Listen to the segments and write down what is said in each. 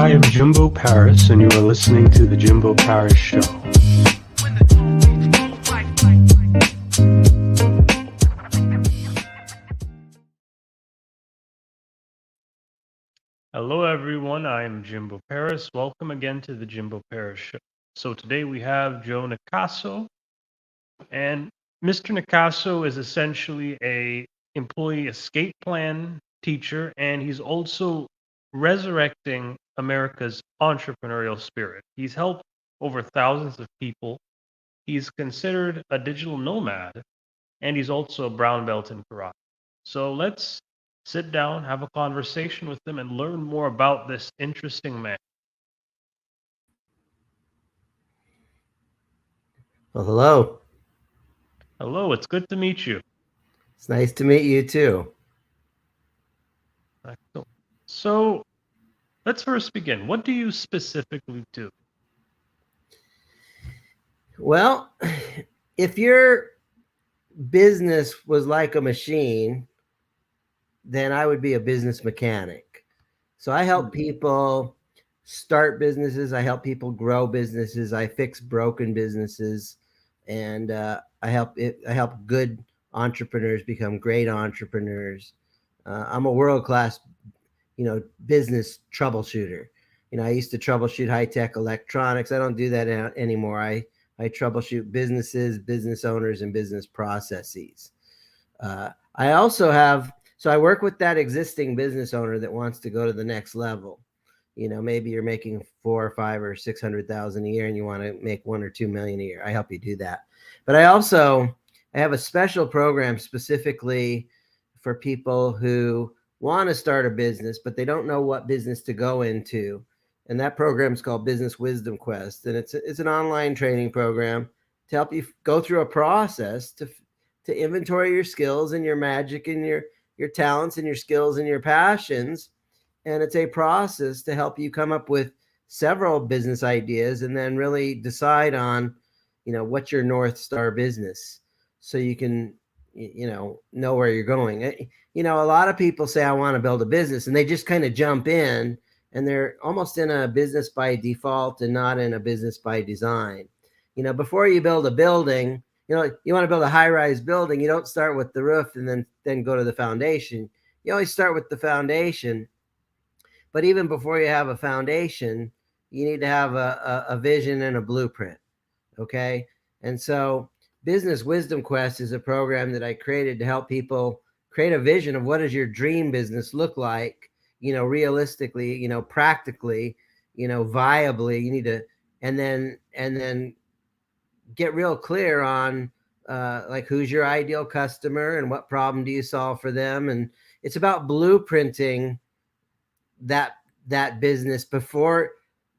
I am Jimbo Paris, and you are listening to The Jimbo Paris Show. Hello, everyone. I am Jimbo Paris. Welcome again to The Jimbo Paris Show. So today we have Joe Nicassio, and Mr. Nicassio is essentially a employee escape plan teacher, and he's also resurrecting America's entrepreneurial spirit. He's helped over thousands of people. He's considered a digital nomad, and he's also a brown belt in karate. So let's sit down, have a conversation with him, and learn more about this interesting man. Well, hello. Hello, it's good to meet you. It's nice to meet you too. Excellent. So let's first begin. What do you specifically do? Well, if your business was like a machine, then I would be a business mechanic. So I help people start businesses, I help people grow businesses, I fix broken businesses, and I help good entrepreneurs become great entrepreneurs. I'm a world class, business troubleshooter. I used to troubleshoot high tech electronics. I don't do that anymore. I troubleshoot businesses, business owners, and business processes. I also have, so I work with that existing business owner that wants to go to the next level. Maybe you're making 4 or 5 or 600,000 a year and you want to make 1 or 2 million a year. I help you do that. But I have a special program specifically for people who want to start a business, but they don't know what business to go into. And that program is called Business Wisdom Quest. And it's an online training program to help you go through a process to inventory your skills and your magic and your talents and your skills and your passions. And it's a process to help you come up with several business ideas and then really decide on, what's your North Star business so you can, know where you're going. A lot of people say, I want to build a business, and they just kind of jump in and they're almost in a business by default and not in a business by design. Before you build a building, you want to build a high-rise building, you don't start with the roof and then go to the foundation. You always start with the foundation. But even before you have a foundation, you need to have a vision and a blueprint. Okay. And so Business Wisdom Quest is a program that I created to help people create a vision of what does your dream business look like, realistically, practically, viably. You need to, and then get real clear on like who's your ideal customer and what problem do you solve for them. And it's about blueprinting that business before.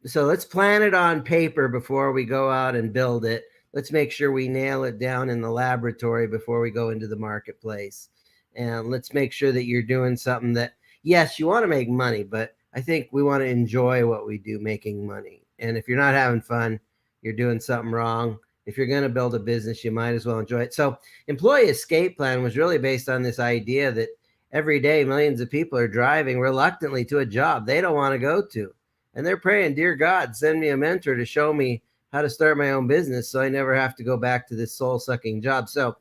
So let's plan it on paper before we go out and build it. Let's make sure we nail it down in the laboratory before we go into the marketplace. And let's make sure that you're doing something that, yes, you want to make money, but I think we want to enjoy what we do making money. And if you're not having fun, you're doing something wrong. If you're going to build a business, you might as well enjoy it. So Employee Escape Plan was really based on this idea that every day millions of people are driving reluctantly to a job they don't want to go to. And they're praying, dear God, send me a mentor to show me how to start my own business so I never have to go back to this soul-sucking job. So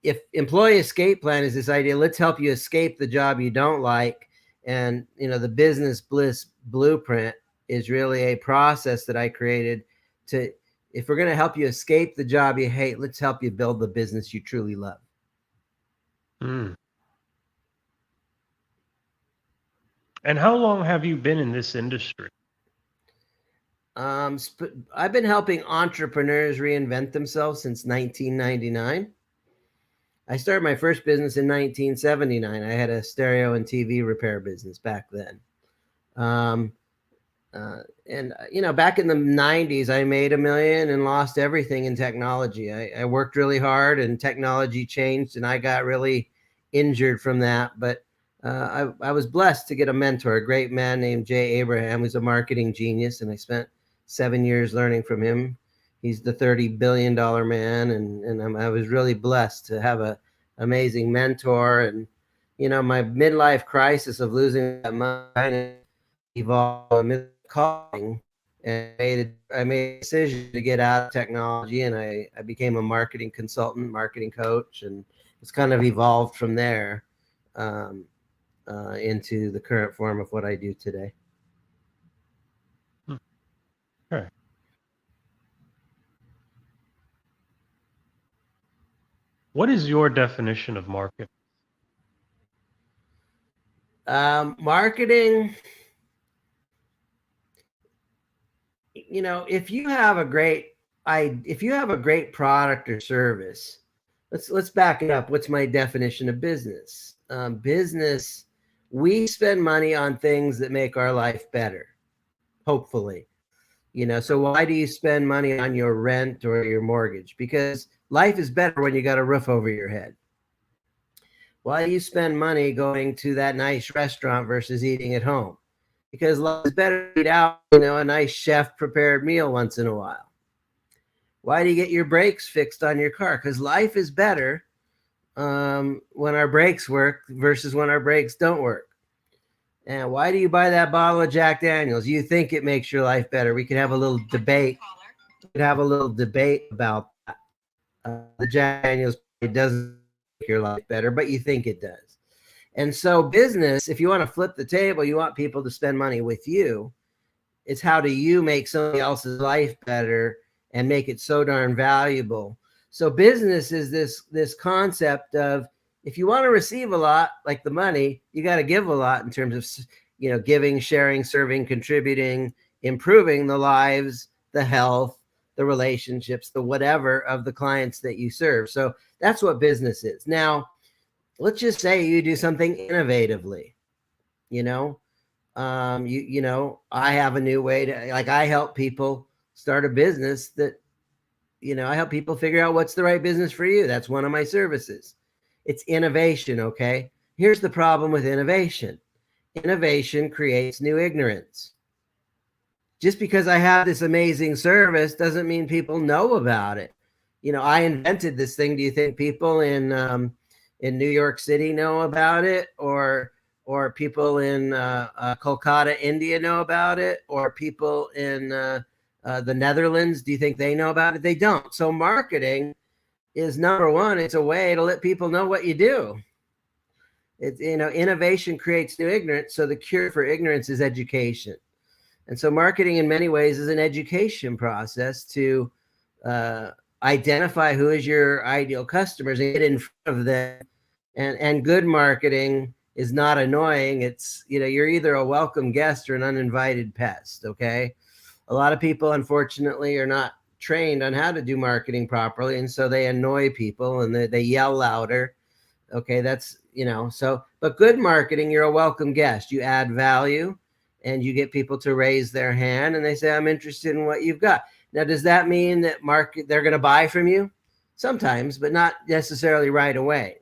if Employee Escape Plan is this idea, let's help you escape the job you don't like. And, the Business Bliss Blueprint is really a process that I created to, if we're going to help you escape the job you hate, let's help you build the business you truly love. Mm. And how long have you been in this industry? I've been helping entrepreneurs reinvent themselves since 1999. I started my first business in 1979. I had a stereo and TV repair business back then. Um, back in the 90s, I made $1 million and lost everything in technology. I worked really hard and technology changed and I got really injured from that. But I was blessed to get a mentor, a great man named Jay Abraham, who's a marketing genius. And I spent 7 years learning from him. He's the $30 billion man. And I was really blessed to have a amazing mentor. And, my midlife crisis of losing that money evolved a calling, and I made a decision to get out of technology, and I became a marketing consultant, marketing coach, and it's kind of evolved from there um, into the current form of what I do today. Hmm. Okay. What is your definition of market? Marketing, if you have a great product or service, let's back it up. What's my definition of business? Business, we spend money on things that make our life better, hopefully. So why do you spend money on your rent or your mortgage? Because life is better when you got a roof over your head. Why do you spend money going to that nice restaurant versus eating at home? Because life is better to eat out, a nice chef prepared meal once in a while. Why do you get your brakes fixed on your car? Because life is better when our brakes work versus when our brakes don't work. And why do you buy that bottle of Jack Daniels? You think it makes your life better. We could have a little debate. We could have a little debate about that. The Jack Daniels doesn't make your life better, but you think it does. And so business, if you want to flip the table, you want people to spend money with you. It's how do you make somebody else's life better and make it so darn valuable. So business is this concept of, if you want to receive a lot, like the money, you got to give a lot in terms of giving, sharing, serving, contributing, improving the lives, the health, the relationships, the whatever of the clients that you serve. So that's what business is. Now, let's just say you do something innovatively. you know I have a new way to, like, I help people start a business that, I help people figure out what's the right business for you. That's one of my services. It's innovation. Okay, here's the problem with innovation. Innovation creates new ignorance. Just because I have this amazing service doesn't mean people know about it. I invented this thing. Do you think people in New York City know about it, or people in Kolkata, India know about it, or people in the Netherlands? Do you think they know about it? They don't. So marketing is number one. It's a way to let people know what you do. Innovation creates new ignorance. So the cure for ignorance is education. And so marketing in many ways is an education process to identify who is your ideal customers and get in front of them. And good marketing is not annoying. It's, you're either a welcome guest or an uninvited pest. Okay. A lot of people, unfortunately, are not trained on how to do marketing properly. And so they annoy people and they yell louder. Okay. But good marketing, you're a welcome guest. You add value and you get people to raise their hand and they say, I'm interested in what you've got. Now, does that mean that they're going to buy from you? Sometimes, but not necessarily right away.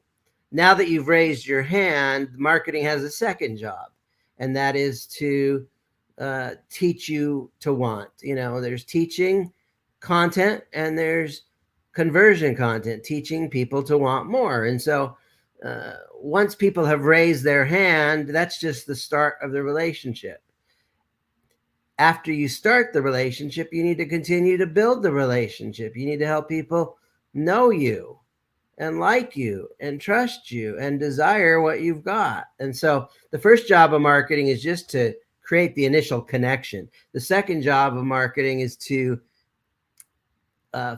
Now that you've raised your hand, marketing has a second job, and that is to teach you to want. There's teaching content and there's conversion content, teaching people to want more. And so once people have raised their hand, that's just the start of the relationship. After you start the relationship, you need to continue to build the relationship. You need to help people know you and like you and trust you and desire what you've got. And so the first job of marketing is just to create the initial connection. The second job of marketing is to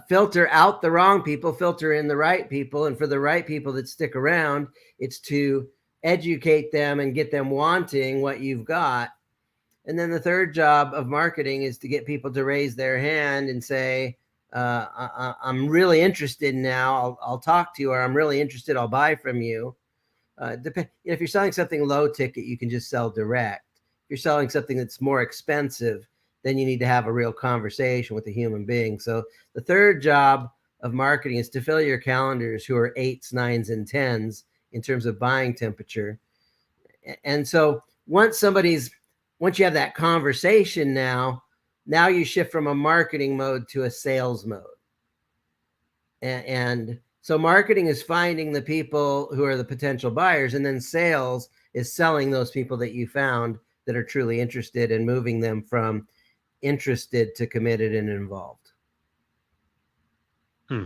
filter out the wrong people, filter in the right people. And for the right people that stick around, it's to educate them and get them wanting what you've got. And then the third job of marketing is to get people to raise their hand and say, I'm really interested now. I'll talk to you, or I'm really interested. I'll buy from you. If you're selling something low ticket, you can just sell direct. If you're selling something that's more expensive, then you need to have a real conversation with a human being. So the third job of marketing is to fill your calendars who are 8s, 9s, and 10s in terms of buying temperature. And so once you have that conversation, now you shift from a marketing mode to a sales mode. And so marketing is finding the people who are the potential buyers, and then sales is selling those people that you found that are truly interested and moving them from interested to committed and involved. Hmm.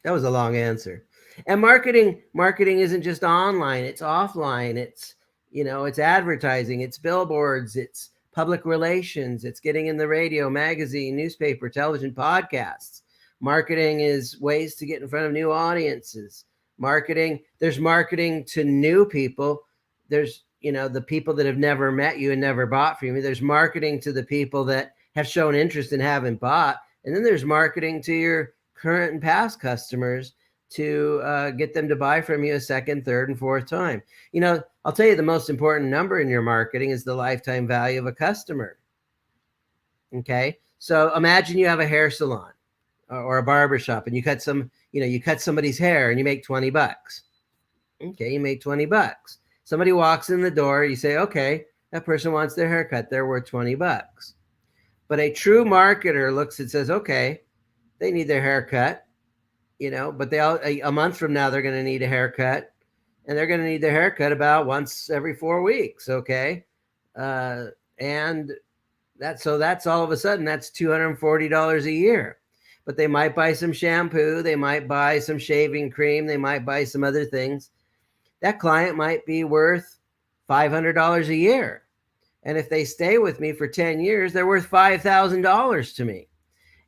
That was a long answer. And marketing isn't just online, it's offline. It's, it's advertising, it's billboards, it's public relations, it's getting in the radio, magazine, newspaper, television, podcasts. Marketing is ways to get in front of new audiences. There's marketing to new people. There's, the people that have never met you and never bought from you. There's marketing to the people that have shown interest and haven't bought. And then there's marketing to your current and past customers to get them to buy from you a second, third, and fourth time. I'll tell you, the most important number in your marketing is the lifetime value of a customer. Okay. So imagine you have a hair salon or a barber shop, and you cut somebody's hair and you make $20. Okay. You make $20. Somebody walks in the door. You say, okay, that person wants their haircut. They're worth $20. But a true marketer looks and says, okay, they need their haircut, but a month from now, they're going to need a haircut, and they're going to need their haircut about once every 4 weeks. Okay. And that's all of a sudden, that's $240 a year, but they might buy some shampoo. They might buy some shaving cream. They might buy some other things. That client might be worth $500 a year. And if they stay with me for 10 years, they're worth $5,000 to me.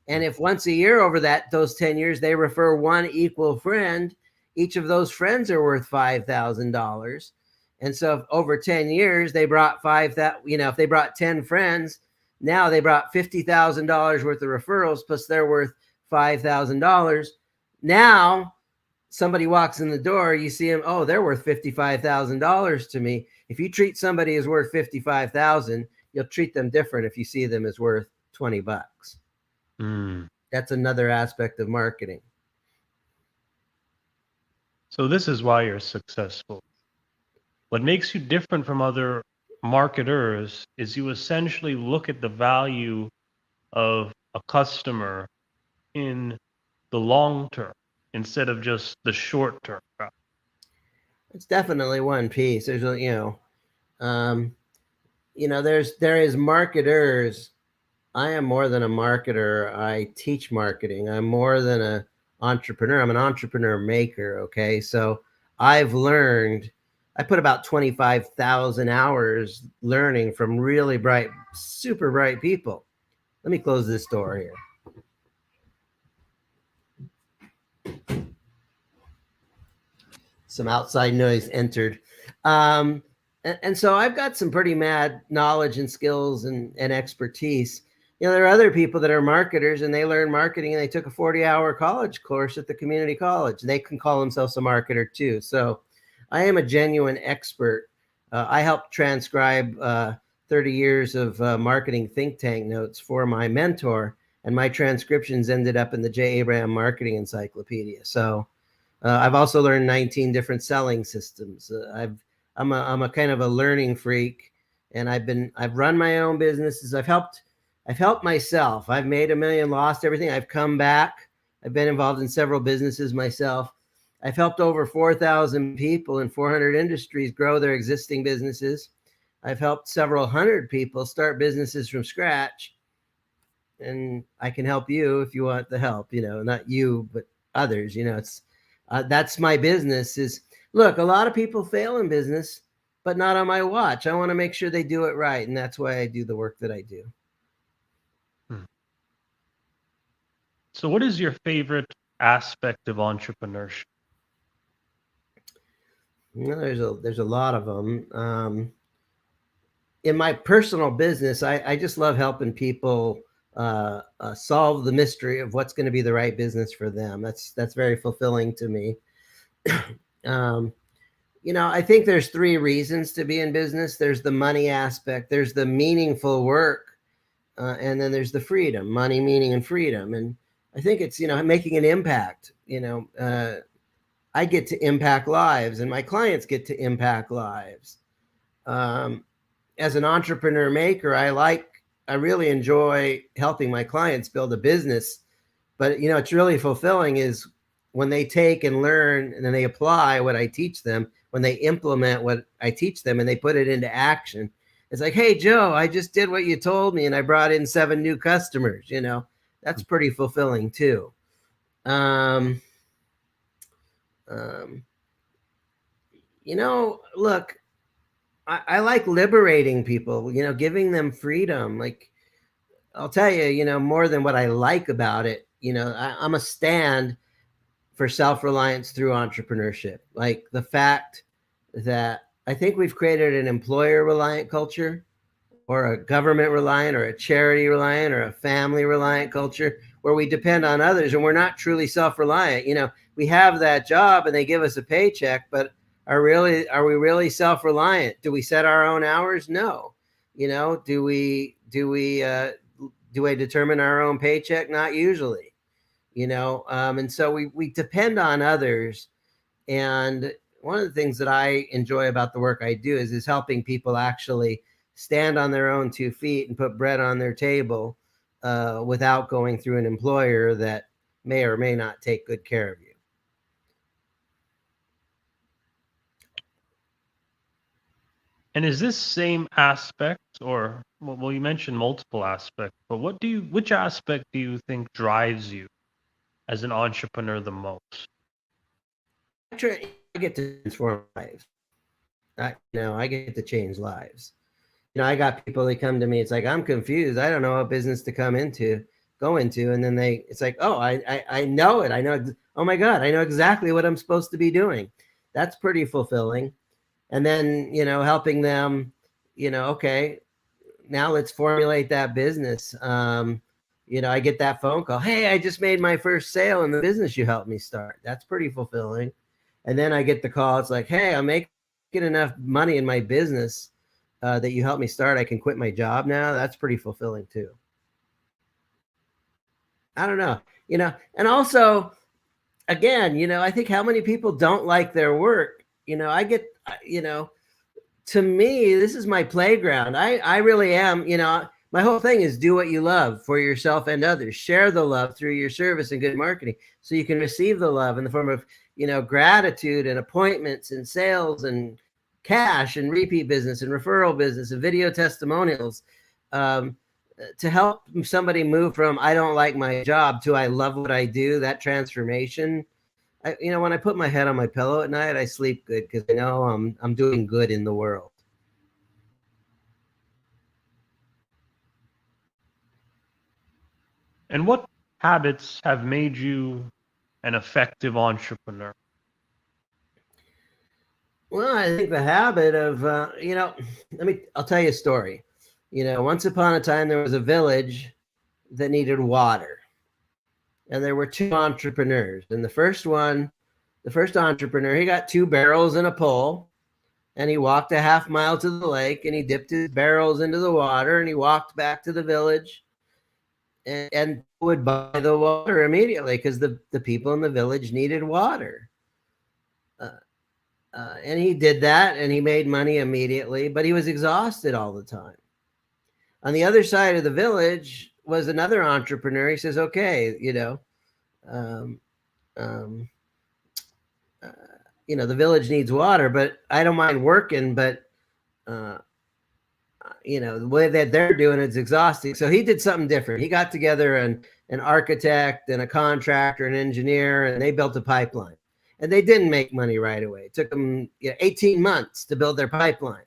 And if once a year over those 10 years, they refer one equal friend, each of those friends are worth $5,000. And so if over 10 years, they brought if they brought 10 friends, now they brought $50,000 worth of referrals, plus they're worth $5,000. Now somebody walks in the door, you see them, oh, they're worth $55,000 to me. If you treat somebody as worth $55,000, you'll treat them different if you see them as worth $20. That's another aspect of marketing. So this is why you're successful. What makes you different from other marketers is you essentially look at the value of a customer in the long term instead of just the short term. It's definitely one piece. There's there is marketers. I am more than a marketer. I teach marketing. I'm more than an entrepreneur. I'm an entrepreneur maker. Okay. So I put about 25,000 hours learning from really bright, super bright people. Let me close this door here. Some outside noise entered. And so I've got some pretty mad knowledge and skills and expertise. There are other people that are marketers and they learn marketing and they took a 40-hour college course at the community college. They can call themselves a marketer too. So I am a genuine expert. I helped transcribe 30 years of marketing think tank notes for my mentor, and my transcriptions ended up in the J. Abraham Marketing Encyclopedia. So I've also learned 19 different selling systems. I'm a kind of a learning freak, and I've run my own businesses. I've helped myself. I've made $1 million, lost everything. I've come back. I've been involved in several businesses myself. I've helped over 4,000 people in 400 industries grow their existing businesses. I've helped several hundred people start businesses from scratch. And I can help you if you want the help, not you, but others. That's my business. Look, a lot of people fail in business, but not on my watch. I want to make sure they do it right. And that's why I do the work that I do. So what is your favorite aspect of entrepreneurship? There's a lot of them. In my personal business, I just love helping people solve the mystery of what's going to be the right business for them. That's very fulfilling to me. I think there's 3 reasons to be in business. There's the money aspect, there's the meaningful work, and then there's the freedom, money, meaning, and freedom. And I think it's, making an impact. I get to impact lives and my clients get to impact lives. As an entrepreneur maker, I really enjoy helping my clients build a business, but it's really fulfilling is when they take and learn and then they apply what I teach them, when they implement what I teach them and they put it into action. It's like, hey, Joe, I just did what you told me and I brought in 7 new customers. That's pretty fulfilling too. Um, um, look, I like liberating people, giving them freedom. Like, I'll tell you, more than what I like about it, I'm a stand for self-reliance through entrepreneurship. Like the fact that I think we've created an employer reliant culture, or a government reliant, or a charity reliant, or a family reliant culture where we depend on others and we're not truly self-reliant. We have that job and they give us a paycheck, but are we really self-reliant? Do we set our own hours? No. Do we determine our own paycheck? Not usually. And so we depend on others. And one of the things that I enjoy about the work I do is helping people actually stand on their own 2 feet and put bread on their table without going through an employer that may or may not take good care of you. And is this same aspect, or well, you mentioned multiple aspects, but which aspect do you think drives you as an entrepreneur the most? I get to transform lives. I get to change lives. I got people that come to me. It's like, I'm confused. I don't know what business to go into. And then it's like, oh, I know it. I know. Oh my God, I know exactly what I'm supposed to be doing. That's pretty fulfilling. And then, helping them, okay, now let's formulate that business. I get that phone call. Hey, I just made my first sale in the business you helped me start. That's pretty fulfilling. And then I get the call. It's like, hey, I'm making enough money in my business that you helped me start. I can quit my job now. That's pretty fulfilling too. I don't know, and also, again, I think how many people don't like their work. I get, to me, this is my playground. I really am, my whole thing is do what you love for yourself and others. Share the love through your service and good marketing so you can receive the love in the form of, gratitude and appointments and sales and cash and repeat business and referral business and video testimonials, to help somebody move from I don't like my job to I love what I do. That transformation. When I put my head on my pillow at night, I sleep good because I know I'm doing good in the world. And what habits have made you an effective entrepreneur? Well, I think the habit of, I'll tell you a story. Once upon a time, there was a village that needed water. And there were 2 entrepreneurs. And the first entrepreneur, he got 2 barrels and a pole. And he walked a half mile to the lake and he dipped his barrels into the water and he walked back to the village and would buy the water immediately because the people in the village needed water. And he did that and he made money immediately, but he was exhausted all the time. On the other side of the village was another entrepreneur. He says, okay, the village needs water, but I don't mind working, but, the way that they're doing it's exhausting. So he did something different. He got together an architect and a contractor, an engineer, and they built a pipeline. And they didn't make money right away. It took them 18 months to build their pipeline.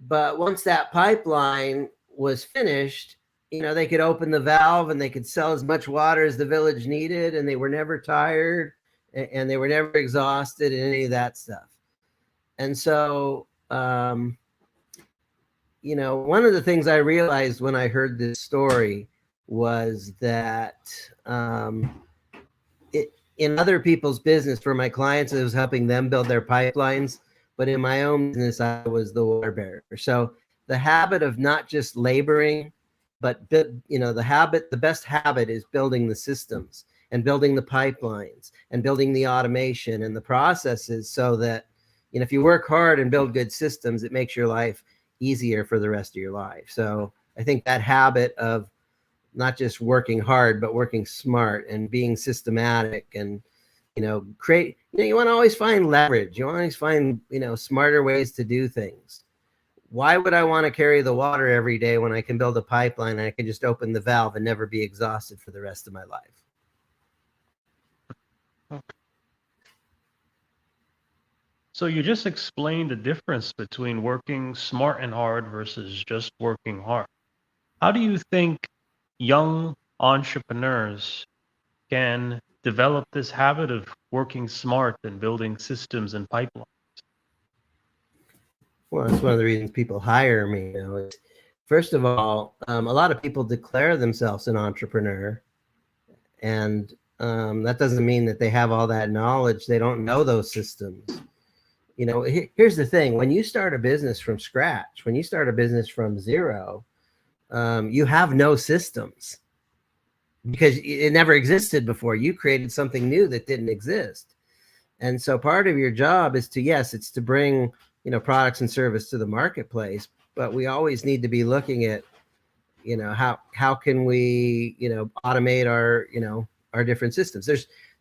But once that pipeline was finished, they could open the valve and they could sell as much water as the village needed. And they were never tired and they were never exhausted and any of that stuff. And so, one of the things I realized when I heard this story was that in other people's business, for my clients, it was helping them build their pipelines. But in my own business, I was the water bearer. So the habit of not just laboring, but the best habit is building the systems and building the pipelines and building the automation and the processes so that, if you work hard and build good systems, it makes your life easier for the rest of your life. So I think that habit of not just working hard, but working smart and being systematic and create, you want to always find leverage. You want to always find, smarter ways to do things. Why would I want to carry the water every day when I can build a pipeline and I can just open the valve and never be exhausted for the rest of my life? Okay. So you just explained the difference between working smart and hard versus just working hard. How do you think young entrepreneurs can develop this habit of working smart and building systems and pipelines? Well, that's one of the reasons people hire me. First of all, a lot of people declare themselves an entrepreneur, and that doesn't mean that they have all that knowledge. They don't know those systems. Here's the thing: when you start a business from scratch, when you start a business from zero, you have no systems because it never existed before. You created something new that didn't exist. And so part of your job is it's to bring, products and service to the marketplace, but we always need to be looking at, how can we, automate our different systems.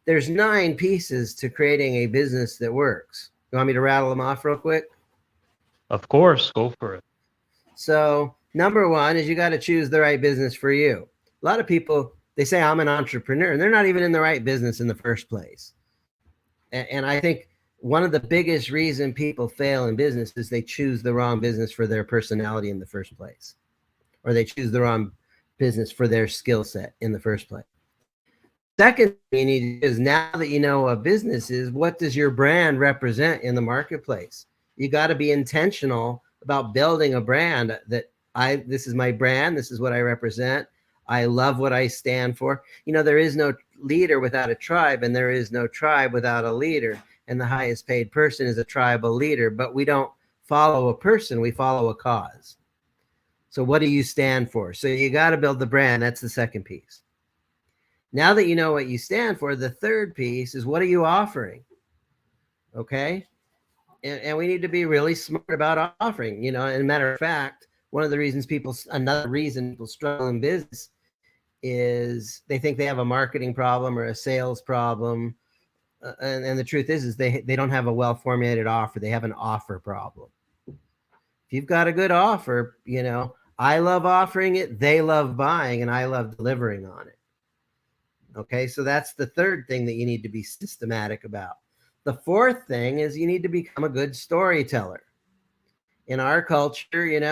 There's 9 pieces to creating a business that works. You want me to rattle them off real quick? Of course, go for it. So number 1 is you got to choose the right business for you. A lot of people, they say I'm an entrepreneur and they're not even in the right business in the first place. And I think one of the biggest reason people fail in business is they choose the wrong business for their personality in the first place, or they choose the wrong business for their skill set in the first place. Second thing you need is, now that you know what business is, what does your brand represent in the marketplace? You got to be intentional about building a brand that this is my brand. This is what I represent. I love what I stand for. There is no leader without a tribe, and there is no tribe without a leader. And the highest paid person is a tribal leader, but we don't follow a person, we follow a cause. So what do you stand for? So you got to build the brand. That's the second piece. Now that you know what you stand for, the third piece is, what are you offering? Okay. And we need to be really smart about offering, and a matter of fact, another reason people struggle in business is they think they have a marketing problem or a sales problem. And the truth is they don't have a well-formulated offer. They have an offer problem. If you've got a good offer, I love offering it, they love buying, and I love delivering on it. Okay, so that's the third thing that you need to be systematic about. The fourth thing is you need to become a good storyteller. In our culture, in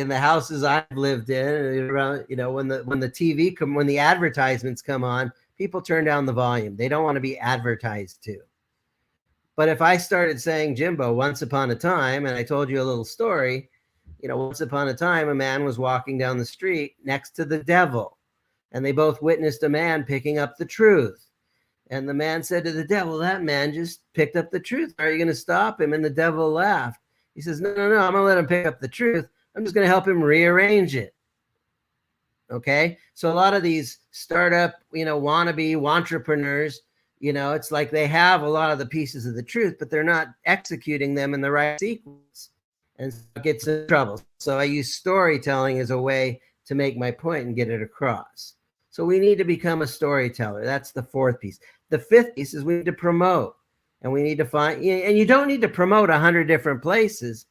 the houses I've lived in, when the advertisements come on, people turn down the volume. They don't want to be advertised to. But if I started saying, Jimbo, once upon a time, and I told you a little story, once upon a time, a man was walking down the street next to the devil, and they both witnessed a man picking up the truth. And the man said to the devil, that man just picked up the truth. Are you going to stop him? And the devil laughed. He says, no, I'm going to let him pick up the truth. I'm just going to help him rearrange it. Okay. So a lot of these startup, wannabe entrepreneurs, it's like they have a lot of the pieces of the truth, but they're not executing them in the right sequence. And so it gets in trouble. So I use storytelling as a way to make my point and get it across. So we need to become a storyteller. That's the fourth piece. The fifth piece is we need to promote, and we need to find, and you don't need to promote 100 different places.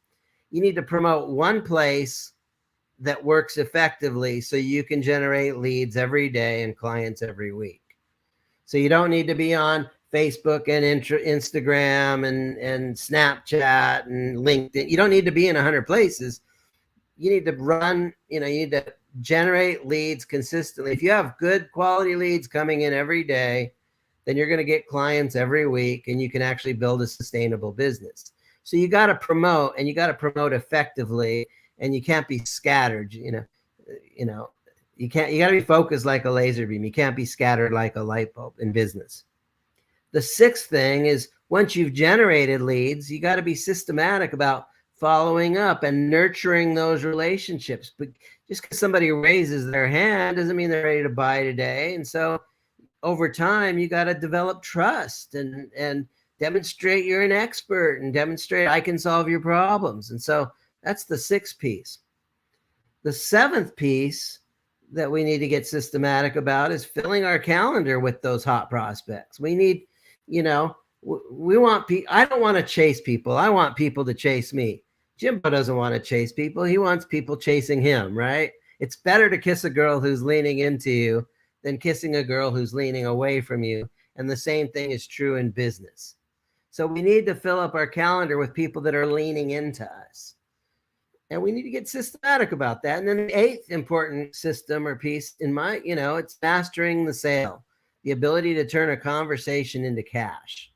You need to promote one place that works effectively so you can generate leads every day and clients every week. So you don't need to be on Facebook and Instagram and Snapchat and LinkedIn. You don't need to be in 100 places. You need to run, you need to generate leads consistently. If you have good quality leads coming in every day, then you're going to get clients every week, and you can actually build a sustainable business. So you got to promote, and you got to promote effectively, and you can't be scattered. You got to be focused like a laser beam. You can't be scattered like a light bulb in business. The sixth thing is, once you've generated leads, you got to be systematic about following up and nurturing those relationships. But just because somebody raises their hand doesn't mean they're ready to buy today. And so over time, you got to develop trust and demonstrate you're an expert and demonstrate I can solve your problems. And so that's the sixth piece. The seventh piece that we need to get systematic about is filling our calendar with those hot prospects. We need, we want people. I don't want to chase people. I want people to chase me. Jimbo doesn't want to chase people. He wants people chasing him, right? It's better to kiss a girl who's leaning into you than kissing a girl who's leaning away from you. And the same thing is true in business. So we need to fill up our calendar with people that are leaning into us. And we need to get systematic about that. And then the eighth important system or piece in my, it's mastering the sale, the ability to turn a conversation into cash,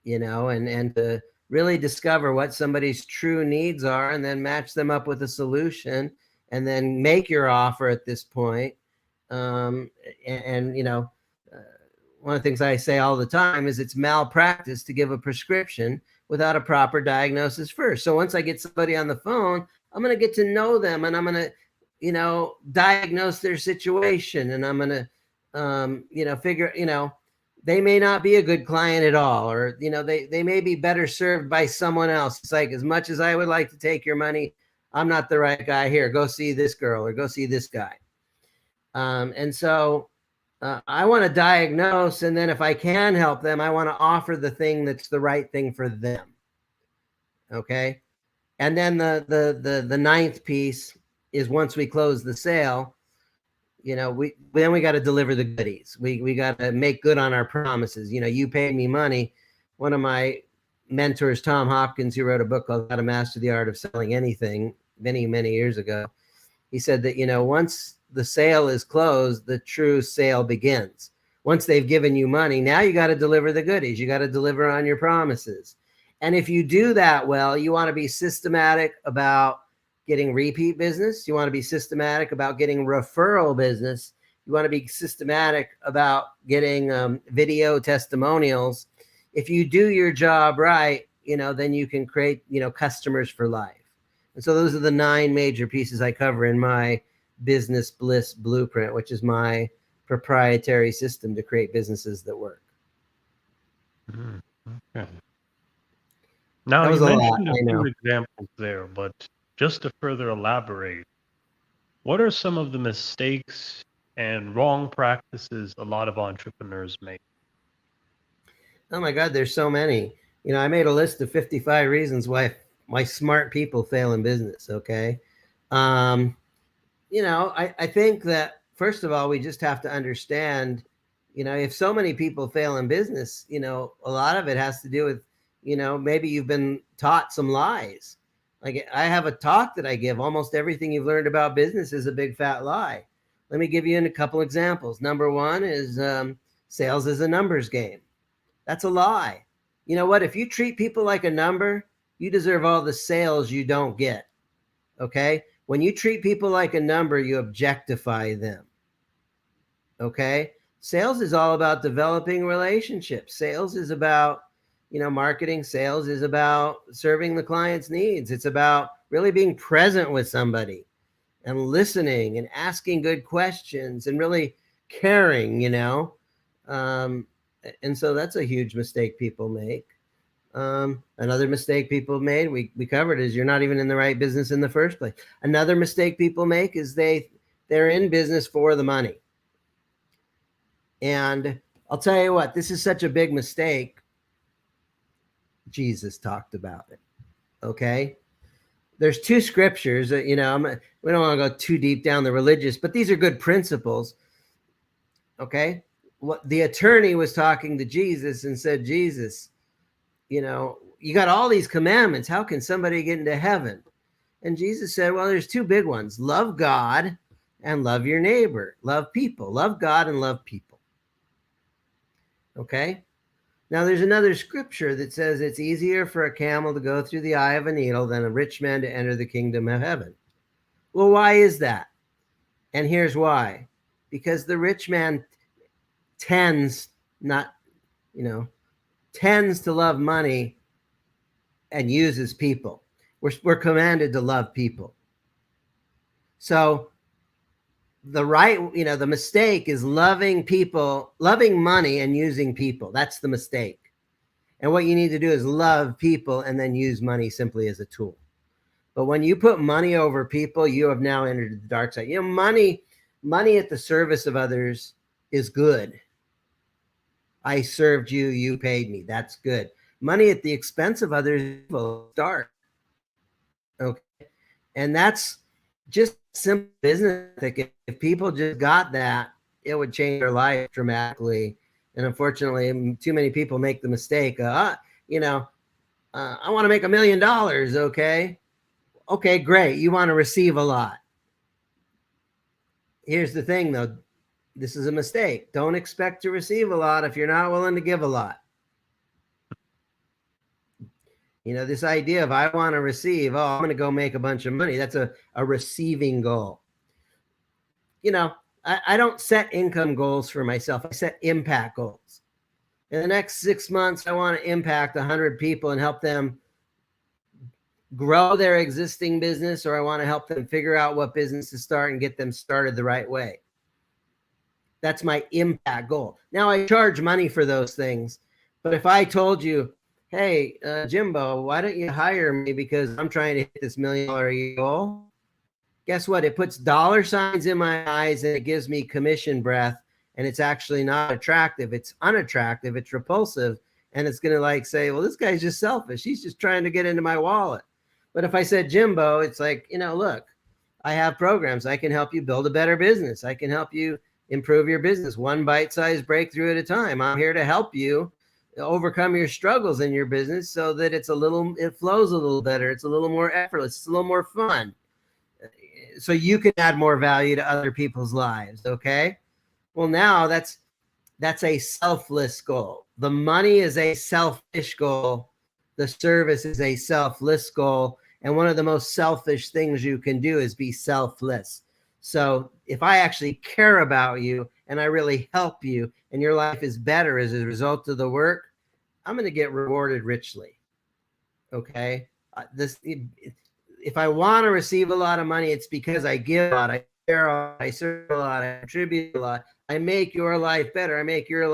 and to really discover what somebody's true needs are and then match them up with a solution and then make your offer at this point. One of the things I say all the time is it's malpractice to give a prescription without a proper diagnosis first. So once I get somebody on the phone, I'm going to get to know them and I'm going to, diagnose their situation. And I'm going to, figure, they may not be a good client at all, or, they may be better served by someone else. It's like, as much as I would like to take your money, I'm not the right guy here. Go see this girl or go see this guy. And so I want to diagnose, and then if I can help them, I want to offer the thing that's the right thing for them. Okay. And then the ninth piece is once we close the sale, we got to deliver the goodies. We got to make good on our promises. You paid me money. One of my mentors, Tom Hopkins, who wrote a book called How to Master the Art of Selling Anything many, many years ago, he said that, once the sale is closed, the true sale begins. Once they've given you money, now you got to deliver the goodies. You got to deliver on your promises. And if you do that well, you want to be systematic about getting repeat business. You want to be systematic about getting referral business. You want to be systematic about getting video testimonials. If you do your job right, then you can create, customers for life. And so those are the 9 major pieces I cover in my Business Bliss Blueprint, which is my proprietary system to create businesses that work. Okay. Now, you mentioned a few examples there, but just to further elaborate, what are some of the mistakes and wrong practices a lot of entrepreneurs make? Oh my God, there's so many. I made a list of 55 reasons why smart people fail in business. Okay. I think that first of all, we just have to understand, if so many people fail in business, a lot of it has to do with, maybe you've been taught some lies. Like I have a talk that I give. Almost everything you've learned about business is a big fat lie. Let me give you a couple examples. Number one is sales is a numbers game. That's a lie. You know what? If you treat people like a number, you deserve all the sales you don't get. Okay? When you treat people like a number, you objectify them. Okay? Sales is all about developing relationships. Sales is about, marketing. Sales is about serving the client's needs. It's about really being present with somebody and listening and asking good questions and really caring, and so that's a huge mistake people make. Another mistake people made, we covered, is you're not even in the right business in the first place. Another mistake people make is they're in business for the money. And I'll tell you what, this is such a big mistake. Jesus talked about it. Okay. There's 2 scriptures that, we don't want to go too deep down the religious, but these are good principles. Okay. What the attorney was talking to Jesus and said, Jesus, you got all these commandments. How can somebody get into heaven? And Jesus said, well, there's 2 big ones. Love God and love your neighbor. Love people. Love God and love people. Okay. Now there's another scripture that says it's easier for a camel to go through the eye of a needle than a rich man to enter the kingdom of heaven. Well, why is that? And here's why. Because the rich man tends to love money and uses people. We're commanded to love people. So the mistake is loving people, loving money and using people. That's the mistake. And what you need to do is love people and then use money simply as a tool. But when you put money over people, you have now entered the dark side. Money Money at the service of others is good. I served you, you paid me. That's good. Money at the expense of others will start. Okay. And that's just simple business ethic. If people just got that, it would change their life dramatically. And unfortunately, too many people make the mistake. I want to make $1 million. Okay. Okay, great. You want to receive a lot. Here's the thing, though. This is a mistake. Don't expect to receive a lot if you're not willing to give a lot. This idea of I want to receive, I'm going to go make a bunch of money. That's a receiving goal. I don't set income goals for myself. I set impact goals. In the next 6 months, I want to impact 100 people and help them grow their existing business, or I want to help them figure out what business to start and get them started the right way. That's my impact goal. Now, I charge money for those things. But if I told you, hey, Jimbo, why don't you hire me because I'm trying to hit this $1 million a year goal? Guess what? It puts dollar signs in my eyes and it gives me commission breath. And it's actually not attractive. It's unattractive. It's repulsive. And it's going to say, well, this guy's just selfish. He's just trying to get into my wallet. But if I said, Jimbo, it's like, look, I have programs. I can help you build a better business. I can help you improve your business one bite-sized breakthrough at a time. I'm here to help you overcome your struggles in your business so that it flows a little better. It's a little more effortless. It's a little more fun. So you can add more value to other people's lives. Okay. Well, now that's a selfless goal. The money is a selfish goal. The service is a selfless goal. And one of the most selfish things you can do is be selfless. So if I actually care about you and I really help you and your life is better as a result of the work, I'm going to get rewarded richly. Okay. If I want to receive a lot of money, it's because I give a lot, I care a lot, I serve a lot, I contribute a lot. I make your life better. I make your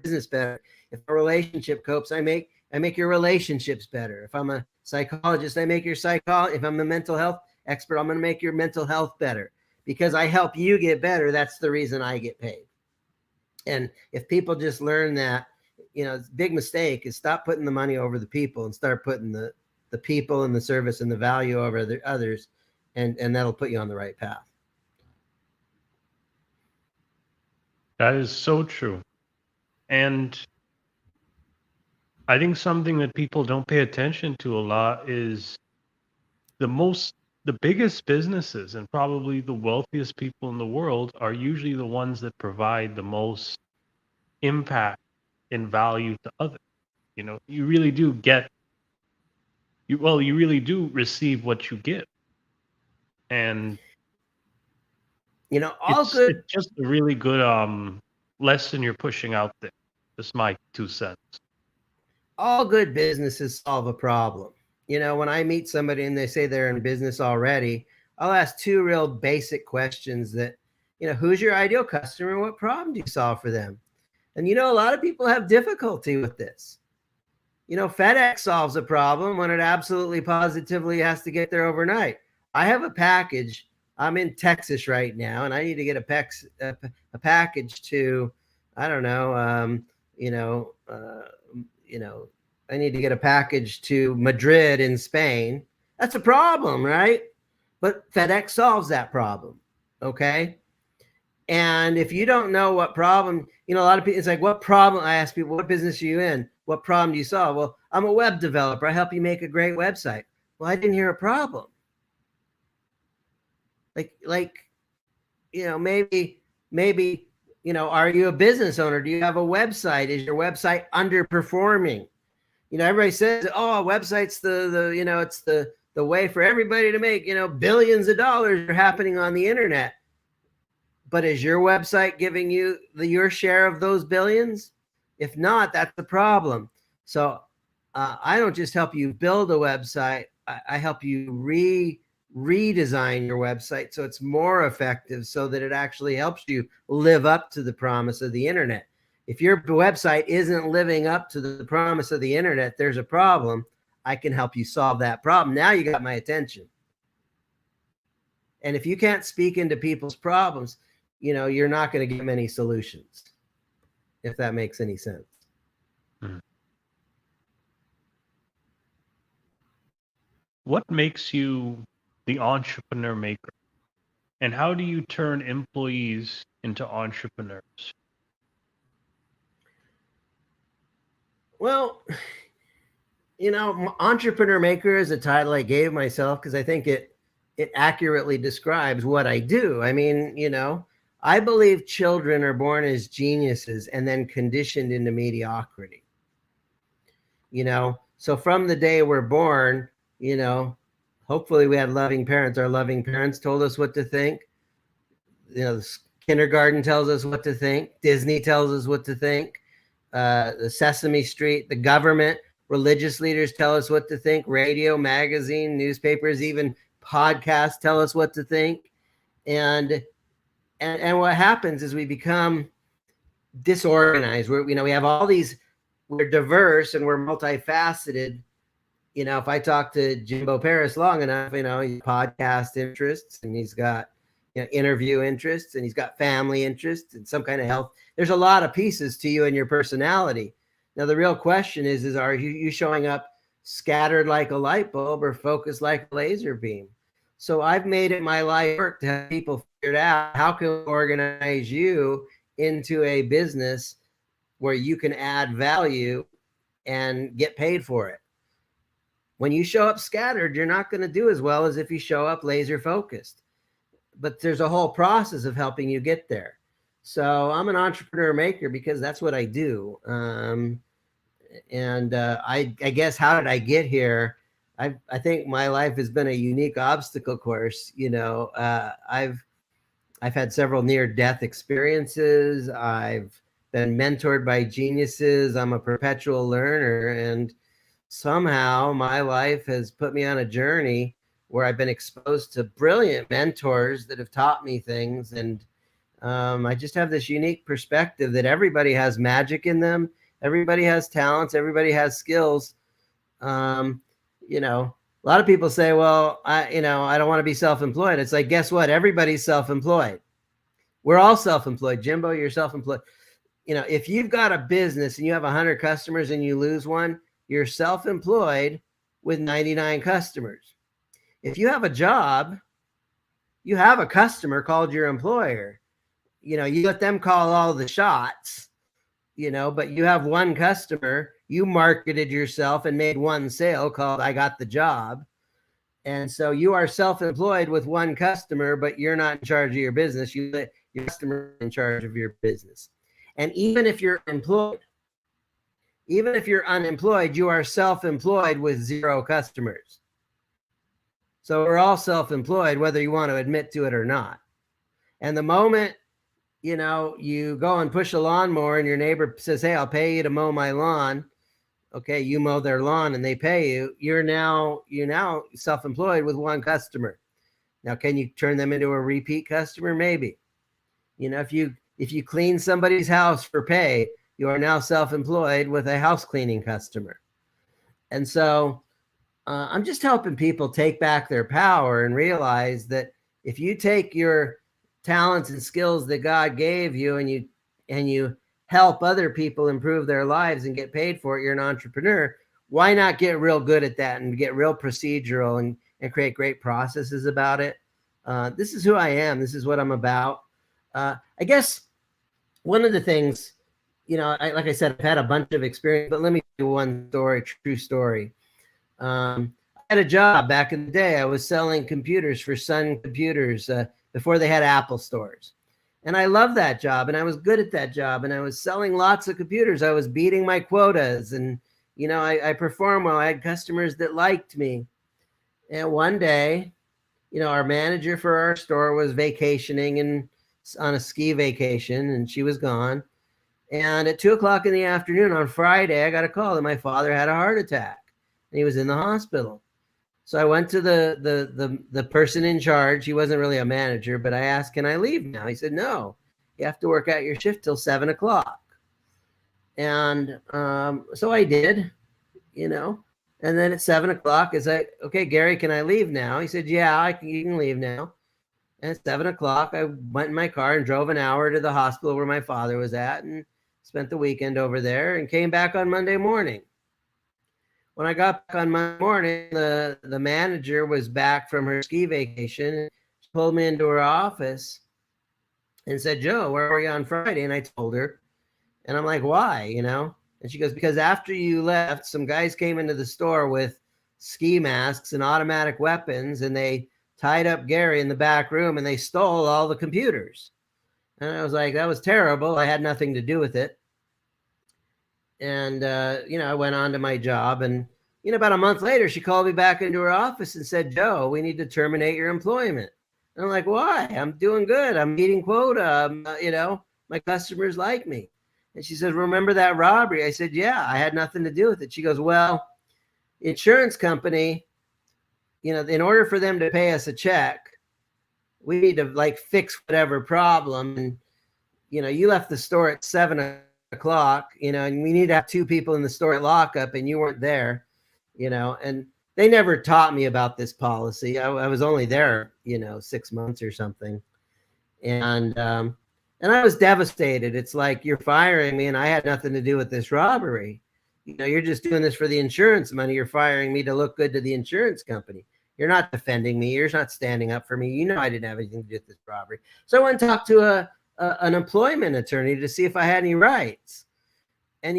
business better. If a relationship copes, I make your relationships better. If I'm a psychologist, I make your psychology. If I'm a mental health expert, I'm going to make your mental health better because I help you get better. That's the reason I get paid. And if people just learn that, big mistake is stop putting the money over the people and start putting the people and the service and the value over others. And that'll put you on the right path. That is so true. And I think something that people don't pay attention to a lot is the biggest businesses and probably the wealthiest people in the world are usually the ones that provide the most impact and value to others. You really do you really do receive what you give. And it's just a really good lesson you're pushing out there. Just my 2 cents. All good businesses solve a problem. When I meet somebody and they say they're in business already, I'll ask 2 real basic questions that, who's your ideal customer? What problem do you solve for them? And, a lot of people have difficulty with this. FedEx solves a problem when it absolutely positively has to get there overnight. I have a package. I'm in Texas right now, and I need to get a package to, I don't know, I need to get a package to Madrid in Spain. That's a problem, right? But FedEx solves that problem. Okay. And if you don't know what problem, a lot of people, it's like, what problem? I ask people, what business are you in? What problem do you solve? Well, I'm a web developer. I help you make a great website. Well, I didn't hear a problem. Maybe, are you a business owner? Do you have a website? Is your website underperforming? Everybody says, oh, a website's it's the way for everybody to make, billions of dollars are happening on the internet. But is your website giving you your share of those billions? If not, that's the problem. So I don't just help you build a website. I help you redesign your website so it's more effective so that it actually helps you live up to the promise of the internet. If your website isn't living up to the promise of the internet, there's a problem. I can help you solve that problem. Now you got my attention. And if you can't speak into people's problems, you're not going to get many solutions, if that makes any sense. Mhm. What makes you the entrepreneur maker? And how do you turn employees into entrepreneurs? Well, entrepreneur maker is a title I gave myself because I think it accurately describes what I do. I mean, I believe children are born as geniuses and then conditioned into mediocrity. So from the day we're born, hopefully we had loving parents. Our loving parents told us what to think. The kindergarten tells us what to think. Disney tells us what to think. The Sesame Street, the government, religious leaders tell us what to think. Radio, magazine, newspapers, even podcasts tell us what to think. And what happens is we become disorganized. We have all these. We're diverse and we're multifaceted. If I talk to Jimbo Paris long enough, he's podcast interests and he's got interview interests and he's got family interests and some kind of health. There's a lot of pieces to you and your personality. Now, the real question is are you showing up scattered like a light bulb or focused like a laser beam? So I've made it my life work to have people figure out how can we organize you into a business where you can add value and get paid for it. When you show up scattered, you're not going to do as well as if you show up laser focused. But there's a whole process of helping you get there. So I'm an entrepreneur maker because that's what I do. I guess, how did I get here? I think my life has been a unique obstacle course. I've had several near-death experiences. I've been mentored by geniuses. I'm a perpetual learner, and somehow my life has put me on a journey where I've been exposed to brilliant mentors that have taught me things. And I just have this unique perspective that everybody has magic in them. Everybody has talents. Everybody has skills. A lot of people say, well, I don't want to be self-employed. It's like, guess what? Everybody's self-employed. We're all self-employed. Jimbo, you're self-employed. If you've got a business and you have 100 customers and you lose one, you're self-employed with 99 customers. If you have a job, you have a customer called your employer. You let them call all the shots, but you have one customer. You marketed yourself and made one sale called I got the job. And so you are self-employed with one customer, but you're not in charge of your business. You let your customer in charge of your business. And even if you're employed, even if you're unemployed, you are self-employed with 0 customers. So we're all self-employed, whether you want to admit to it or not. And the moment, you go and push a lawnmower and your neighbor says, hey, I'll pay you to mow my lawn. Okay, you mow their lawn and they pay you. You're now self-employed with one customer. Now, can you turn them into a repeat customer? Maybe. If you clean somebody's house for pay, you are now self-employed with a house cleaning customer. And so I'm just helping people take back their power and realize that if you take your talents and skills that God gave you and you help other people improve their lives and get paid for it, you're an entrepreneur. Why not get real good at that and get real procedural and create great processes about it? This is who I am. This is what I'm about. I guess one of the things, like I said, I've had a bunch of experience, but let me do one story, true story. I had a job back in the day. I was selling computers for Sun Computers before they had Apple stores. And I loved that job and I was good at that job and I was selling lots of computers. I was beating my quotas and, I performed well. I had customers that liked me. And one day, our manager for our store was vacationing and on a ski vacation and she was gone. And at 2:00 in the afternoon on Friday, I got a call that my father had a heart attack and he was in the hospital. So I went to the person in charge. He wasn't really a manager, but I asked, can I leave now? He said, no, you have to work out your shift till 7:00. And so I did, and then at 7:00, it's like, okay, Gary, can I leave now? He said, yeah, you can leave now. And at 7 o'clock, I went in my car and drove an hour to the hospital where my father was at and spent the weekend over there and came back on Monday morning. When I got back on Monday morning, the manager was back from her ski vacation. She pulled me into her office and said, Joe, where were you on Friday? And I told her. And I'm like, why? And she goes, because after you left, some guys came into the store with ski masks and automatic weapons, and they tied up Gary in the back room and they stole all the computers. And I was like, that was terrible. I had nothing to do with it. And, I went on to my job. And, about a month later, she called me back into her office and said, Joe, we need to terminate your employment. And I'm like, why? I'm doing good. I'm meeting quota. My customers like me. And she said, remember that robbery? I said, yeah, I had nothing to do with it. She goes, well, the insurance company, in order for them to pay us a check, we need to fix whatever problem. And, you left the store at 7 o'clock, and we need to have 2 people in the store at lockup and you weren't there, and they never taught me about this policy. I was only there, 6 months or something. And I was devastated. It's like, you're firing me and I had nothing to do with this robbery. You're just doing this for the insurance money. You're firing me to look good to the insurance company. You're not defending me. You're not standing up for me. I didn't have anything to do with this robbery. So I went and talked to an employment attorney to see if I had any rights. And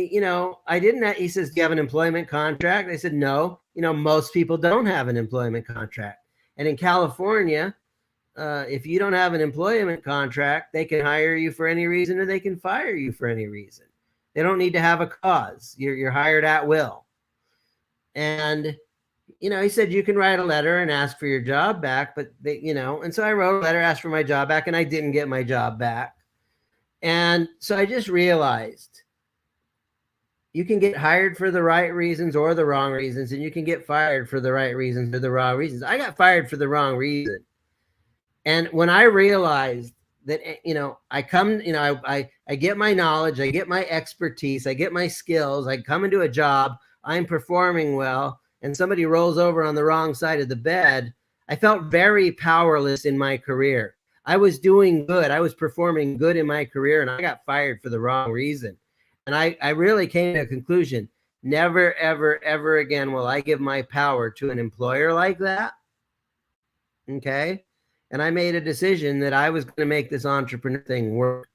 I didn't. He says, do you have an employment contract? I said, no. Most people don't have an employment contract. And in California, if you don't have an employment contract, they can hire you for any reason or they can fire you for any reason. They don't need to have a cause. You're hired at will. And, he said, you can write a letter and ask for your job back, but and so I wrote a letter, asked for my job back, and I didn't get my job back. And so I just realized you can get hired for the right reasons or the wrong reasons, and you can get fired for the right reasons or the wrong reasons. I got fired for the wrong reason. And when I realized that, I come, I get my knowledge, I get my expertise, I get my skills, I come into a job, I'm performing well, and somebody rolls over on the wrong side of the bed, I felt very powerless in my career. I was doing good. I was performing good in my career, and I got fired for the wrong reason. And I really came to a conclusion. Never, ever, ever again will I give my power to an employer like that. Okay? And I made a decision that I was going to make this entrepreneur thing work.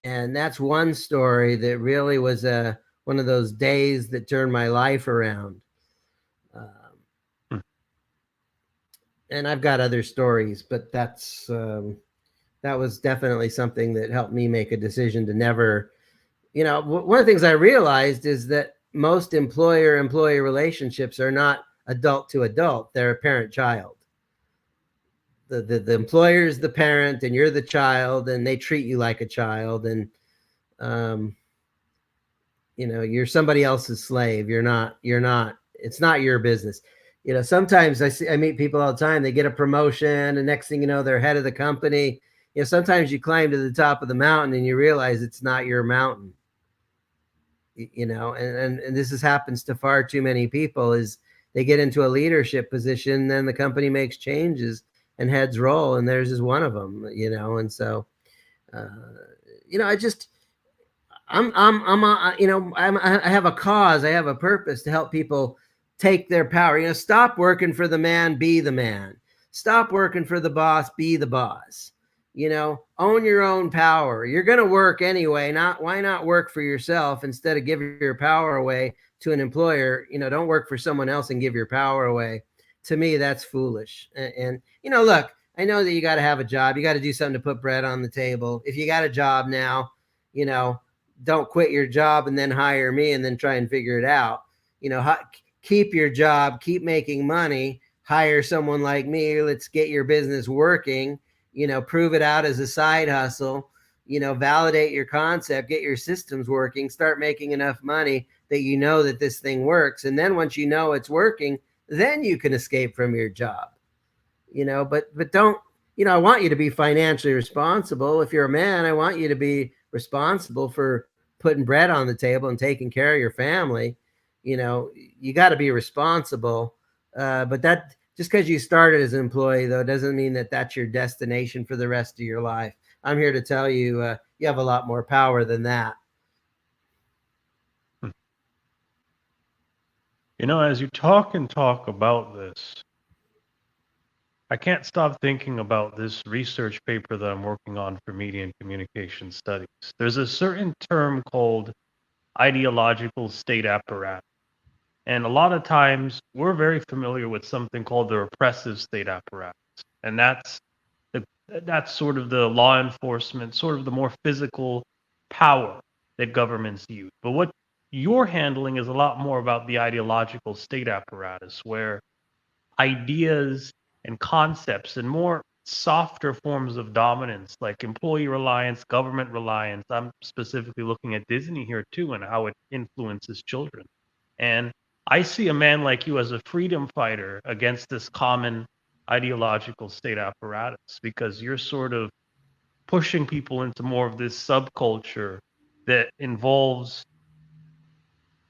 And that's one story that really was one of those days that turned my life around. And I've got other stories, but that was definitely something that helped me make a decision to never, one of the things I realized is that most employer-employee relationships are not adult to adult. They're a parent-child. The employer is the parent and you're the child, and they treat you like a child, and you're somebody else's slave. You're not, it's not your business. Sometimes I meet people all the time, they get a promotion and next thing you know, they're head of the company. Sometimes you climb to the top of the mountain and you realize it's not your mountain. And this happens to far too many people, is they get into a leadership position, then the company makes changes and heads roll, and theirs is one of them, and so, I just, I have a cause, I have a purpose to help people take their power. Stop working for the man, be the man. Stop working for the boss, be the boss. Own your own power. You're going to work anyway. Why not work for yourself instead of giving your power away to an employer? Don't work for someone else and give your power away. To me, that's foolish. And look, I know that you got to have a job. You got to do something to put bread on the table. If you got a job now, don't quit your job and then hire me and then try and figure it out. Keep your job, keep making money, hire someone like me. Let's get your business working, prove it out as a side hustle, validate your concept, get your systems working, start making enough money that that this thing works. And then once it's working, then you can escape from your job, but don't, I want you to be financially responsible. If you're a man, I want you to be responsible for putting bread on the table and taking care of your family. You got to be responsible. But that Just because you started as an employee, though, doesn't mean that that's your destination for the rest of your life. I'm here to tell you, you have a lot more power than that. You know, as you talk about this, I can't stop thinking about this research paper that I'm working on for media and communication studies. There's a certain term called ideological state apparatus. And a lot of times we're very familiar with something called the repressive state apparatus. And the, that's sort of the law enforcement, sort of the more physical power that governments use. But what you're handling is a lot more about the ideological state apparatus, where ideas and concepts and more softer forms of dominance like employee reliance, government reliance. I'm specifically looking at Disney here too and how it influences children. And I see a man like you as a freedom fighter against this common ideological state apparatus, because you're sort of pushing people into more of this subculture that involves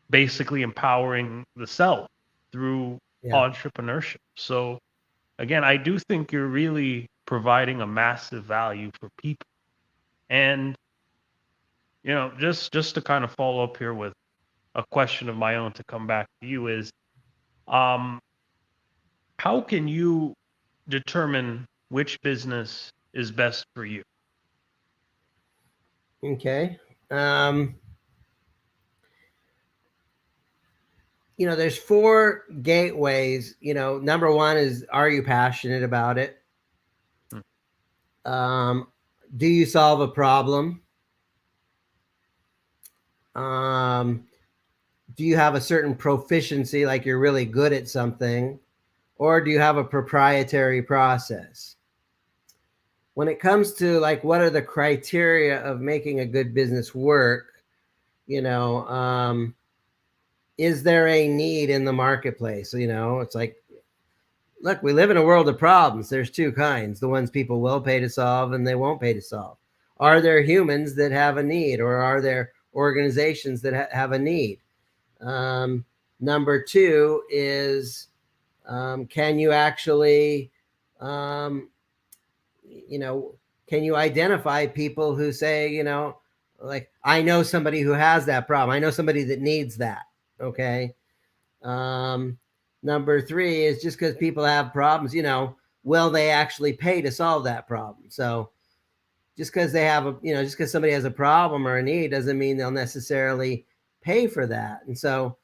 basically empowering the self through Yeah. entrepreneurship. So again, I do think you're really providing a massive value for people. And you know, just to kind of follow up here with a question of my own to come back to you is, um, how can you determine which business is best for you? Okay. Um, there's 4 gateways. Number 1 is, are you passionate about it? Hmm. Do you solve a problem? Do you have a certain proficiency, like you're really good at something? Or do you have a proprietary process? When it comes to like what are the criteria of making a good business work, is there a need in the marketplace? It's like, look, we live in a world of problems. There's 2 kinds: the ones people will pay to solve and they won't pay to solve. Are there humans that have a need, or are there organizations that have a need? Number 2 is, can you actually, um, can you identify people who say, like, I know somebody who has that problem. I know somebody that needs that. Okay. Um, Number 3 is, just because people have problems, will they actually pay to solve that problem? So just because just because somebody has a problem or a need doesn't mean they'll necessarily pay for that. And so,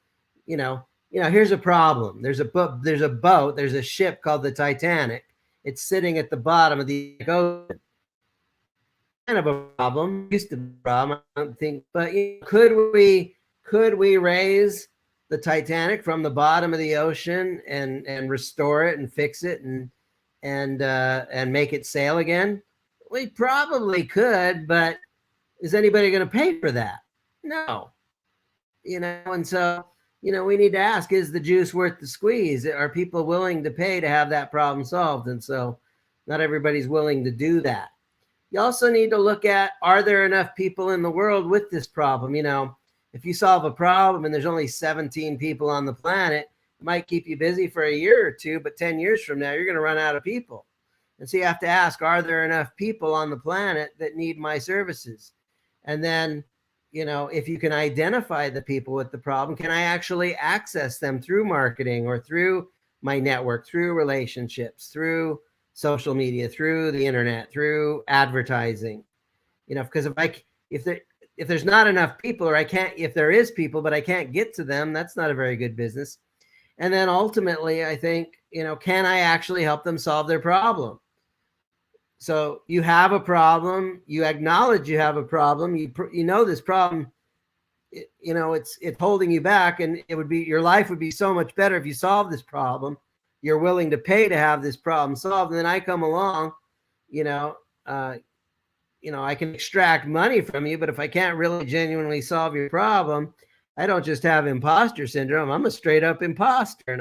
here's a problem. There's a boat, there's a ship called the Titanic. It's sitting at the bottom of the ocean. Kind of a problem. Used to be a problem, I don't think. But could we raise the Titanic from the bottom of the ocean and restore it and fix it and make it sail again? We probably could, but is anybody going to pay for that? No. And so, we need to ask, is the juice worth the squeeze? Are people willing to pay to have that problem solved? And so not everybody's willing to do that. You also need to look at, are there enough people in the world with this problem? If you solve a problem and there's only 17 people on the planet, it might keep you busy for a year or 2, but 10 years from now, you're going to run out of people. And so you have to ask, are there enough people on the planet that need my services? And then, if you can identify the people with the problem, can I actually access them through marketing or through my network, through relationships, through social media, through the internet, through advertising? Because if there's not enough people, or if there is people, but I can't get to them, that's not a very good business. And then ultimately, I think, can I actually help them solve their problem? So you have a problem, you acknowledge you have a problem, you know this problem, it's holding you back, and your life would be so much better if you solve this problem. You're willing to pay to have this problem solved, and then I come along, I can extract money from you, but if I can't really genuinely solve your problem, I don't just have imposter syndrome. I'm a straight up imposter,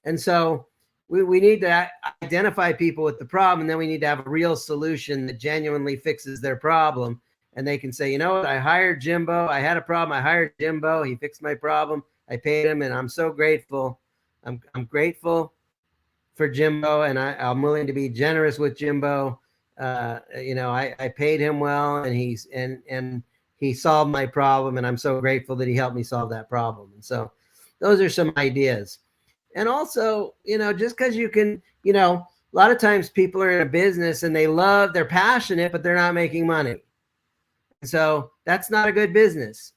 and so we need to identify people with the problem, and then we need to have a real solution that genuinely fixes their problem. And they can say, what, I hired Jimbo. I had a problem. I hired Jimbo. He fixed my problem. I paid him, and I'm so grateful. I'm grateful for Jimbo, and I'm willing to be generous with Jimbo. I paid him well, and he solved my problem, and I'm so grateful that he helped me solve that problem. And so those are some ideas. And also, just because you can, a lot of times people are in a business and they're passionate, but they're not making money. So that's not a good business.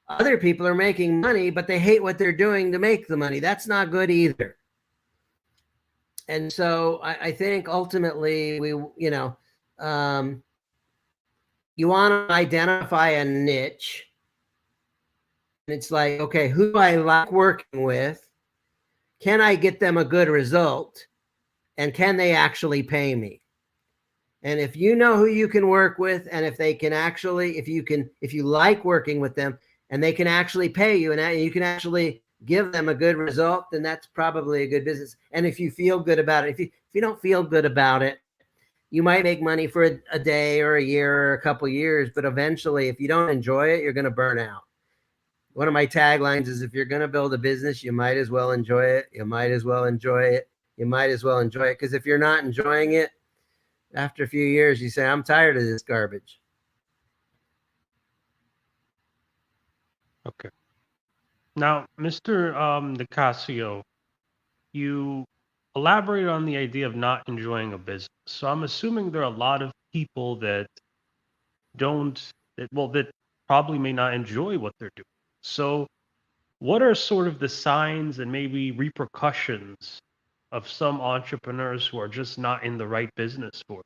Other people are making money, but they hate what they're doing to make the money. That's not good either. And so I think ultimately you want to identify a niche. And it's like, okay, who do I like working with? Can I get them a good result? And can they actually pay me? And if you know who you can work with, and if they can actually, if you like working with them and they can actually pay you and you can actually give them a good result, then that's probably a good business. And if you feel good about it, if you don't feel good about it, you might make money for a day or a year or a couple of years, but eventually, if you don't enjoy it, you're going to burn out. One of my taglines is, if you're going to build a business, you might as well enjoy it. You might as well enjoy it. You might as well enjoy it. Because if you're not enjoying it, after a few years, you say, I'm tired of this garbage. Okay. Now, Mr. Nicassio, you elaborate on the idea of not enjoying a business. So I'm assuming there are a lot of people that that probably may not enjoy what they're doing. So what are sort of the signs and maybe repercussions of some entrepreneurs who are just not in the right business for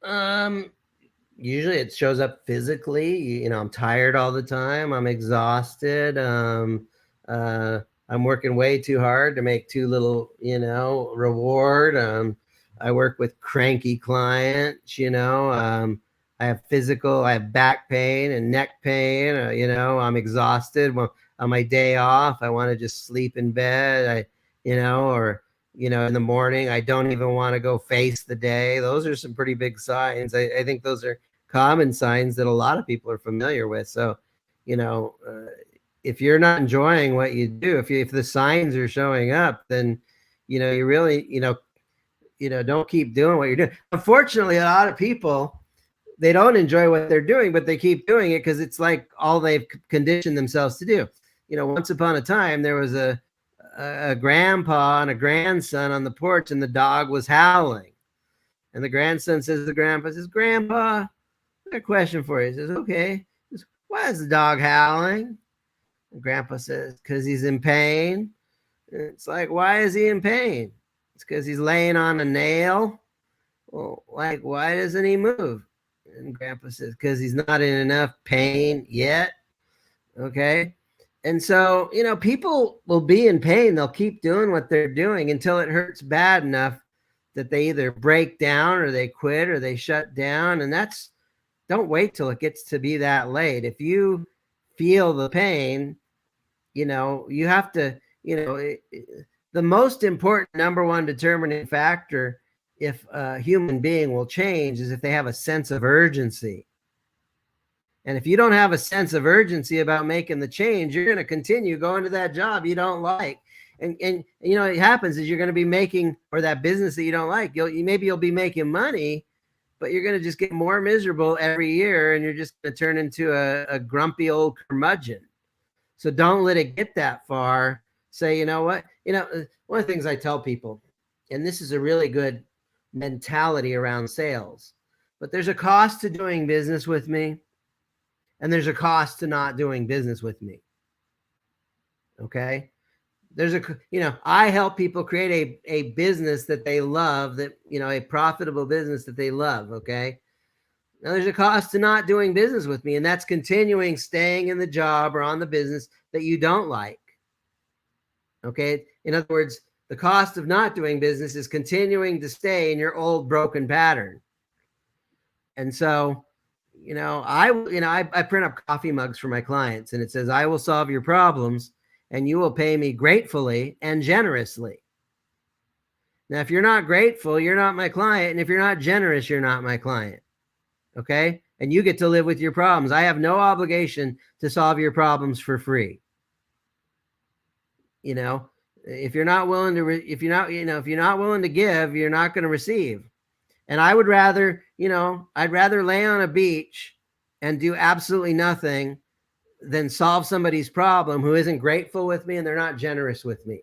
it? Usually it shows up physically. I'm tired all the time. I'm exhausted. I'm working way too hard to make too little, reward. I work with cranky clients. I have back pain and neck pain. I'm exhausted. Well, on my day off, I want to just sleep in bed. Or in the morning, I don't even want to go face the day. Those are some pretty big signs. I think those are common signs that a lot of people are familiar with. So, if you're not enjoying what you do, if the signs are showing up, then, you really, don't keep doing what you're doing. Unfortunately, a lot of people, they don't enjoy what they're doing, but they keep doing it because it's like all they've conditioned themselves to do. Once upon a time, there was a grandpa and a grandson on the porch, and the dog was howling. And the grandson says, Grandpa, I got a question for you. He says, okay. He says, why is the dog howling? And Grandpa says, because he's in pain. And it's like, why is he in pain? It's because he's laying on a nail. Well, like, why doesn't he move? And Grandpa says, because he's not in enough pain yet. Okay. And so, people will be in pain. They'll keep doing what they're doing until it hurts bad enough that they either break down or they quit or they shut down. And don't wait till it gets to be that late. If you feel the pain, you have to, the most important number one determining factor if a human being will change is if they have a sense of urgency. And if you don't have a sense of urgency about making the change, you're going to continue going to that job you don't like. And it happens is you're going to be making, or that business that you don't like, maybe you'll be making money, but you're going to just get more miserable every year, and you're just going to turn into a grumpy old curmudgeon. So don't let it get that far. Say, you know what? One of the things I tell people, and this is a really good mentality around sales, but there's a cost to doing business with me, and there's a cost to not doing business with me. Okay? I help people create a business that they love, a profitable business that they love. Okay. Now there's a cost to not doing business with me, and that's continuing staying in the job or on the business that you don't like. Okay. In other words, the cost of not doing business is continuing to stay in your old broken pattern. And so, I print up coffee mugs for my clients, and it says, I will solve your problems and you will pay me gratefully and generously. Now, if you're not grateful, you're not my client. And if you're not generous, you're not my client. Okay. And you get to live with your problems. I have no obligation to solve your problems for free. If you're not willing to, if you're not, if you're not willing to give, you're not going to receive. And I would rather, I'd rather lay on a beach and do absolutely nothing than solve somebody's problem who isn't grateful with me and they're not generous with me.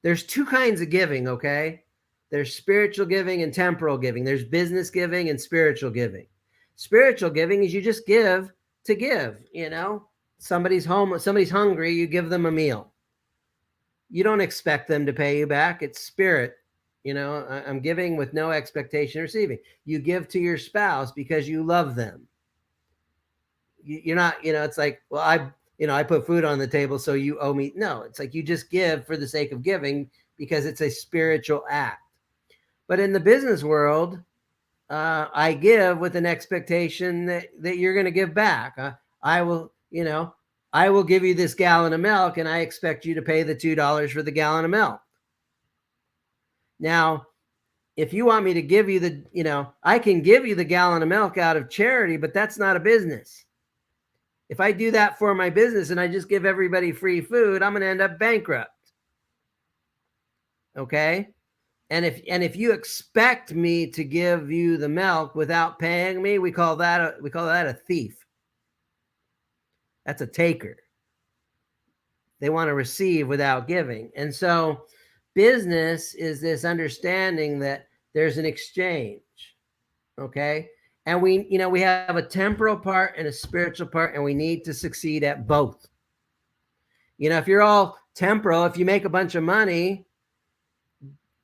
There's two kinds of giving, okay? There's spiritual giving and temporal giving. There's business giving and spiritual giving. Spiritual giving is you just give to give, Somebody's home, somebody's hungry, you give them a meal. You don't expect them to pay you back. It's spirit. I'm giving with no expectation of receiving. You give to your spouse because you love them. You're not, it's like, well, I put food on the table, so you owe me. No, it's like you just give for the sake of giving because it's a spiritual act. But in the business world, I give with an expectation that you're going to give back. I will, I will give you this gallon of milk and I expect you to pay the $2 for the gallon of milk. Now, if you want me to give you I can give you the gallon of milk out of charity, but that's not a business. If I do that for my business and I just give everybody free food, I'm going to end up bankrupt. Okay? And if you expect me to give you the milk without paying me, we call that a thief. That's a taker. They want to receive without giving. And so business is this understanding that there's an exchange. Okay? And we have a temporal part and a spiritual part, and we need to succeed at both. If you're all temporal, if you make a bunch of money,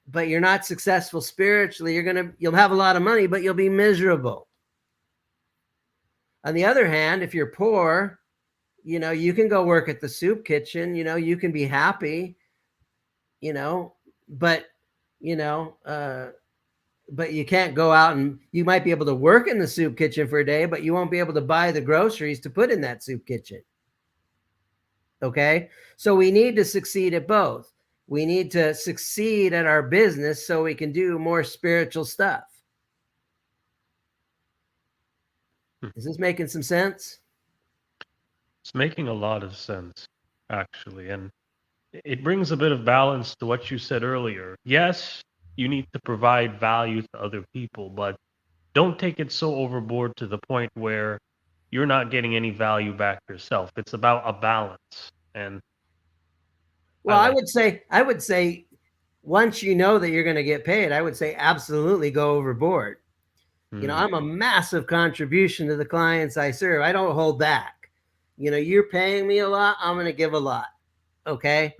but you're not successful spiritually, you'll have a lot of money, but you'll be miserable. On the other hand, if you're poor, you can go work at the soup kitchen, you can be happy, but but you can't go out, and you might be able to work in the soup kitchen for a day, but you won't be able to buy the groceries to put in that soup kitchen. Okay? So we need to succeed at both. We need to succeed at our business so we can do more spiritual stuff. Is this making some sense? It's making a lot of sense, actually. And it brings a bit of balance to what you said earlier. Yes, you need to provide value to other people, but don't take it so overboard to the point where you're not getting any value back yourself. It's about a balance. And well, I would say once you know that you're going to get paid, I would say absolutely go overboard. I'm a massive contribution to the clients I serve. I don't hold back. You're paying me a lot, I'm going to give a lot. Okay?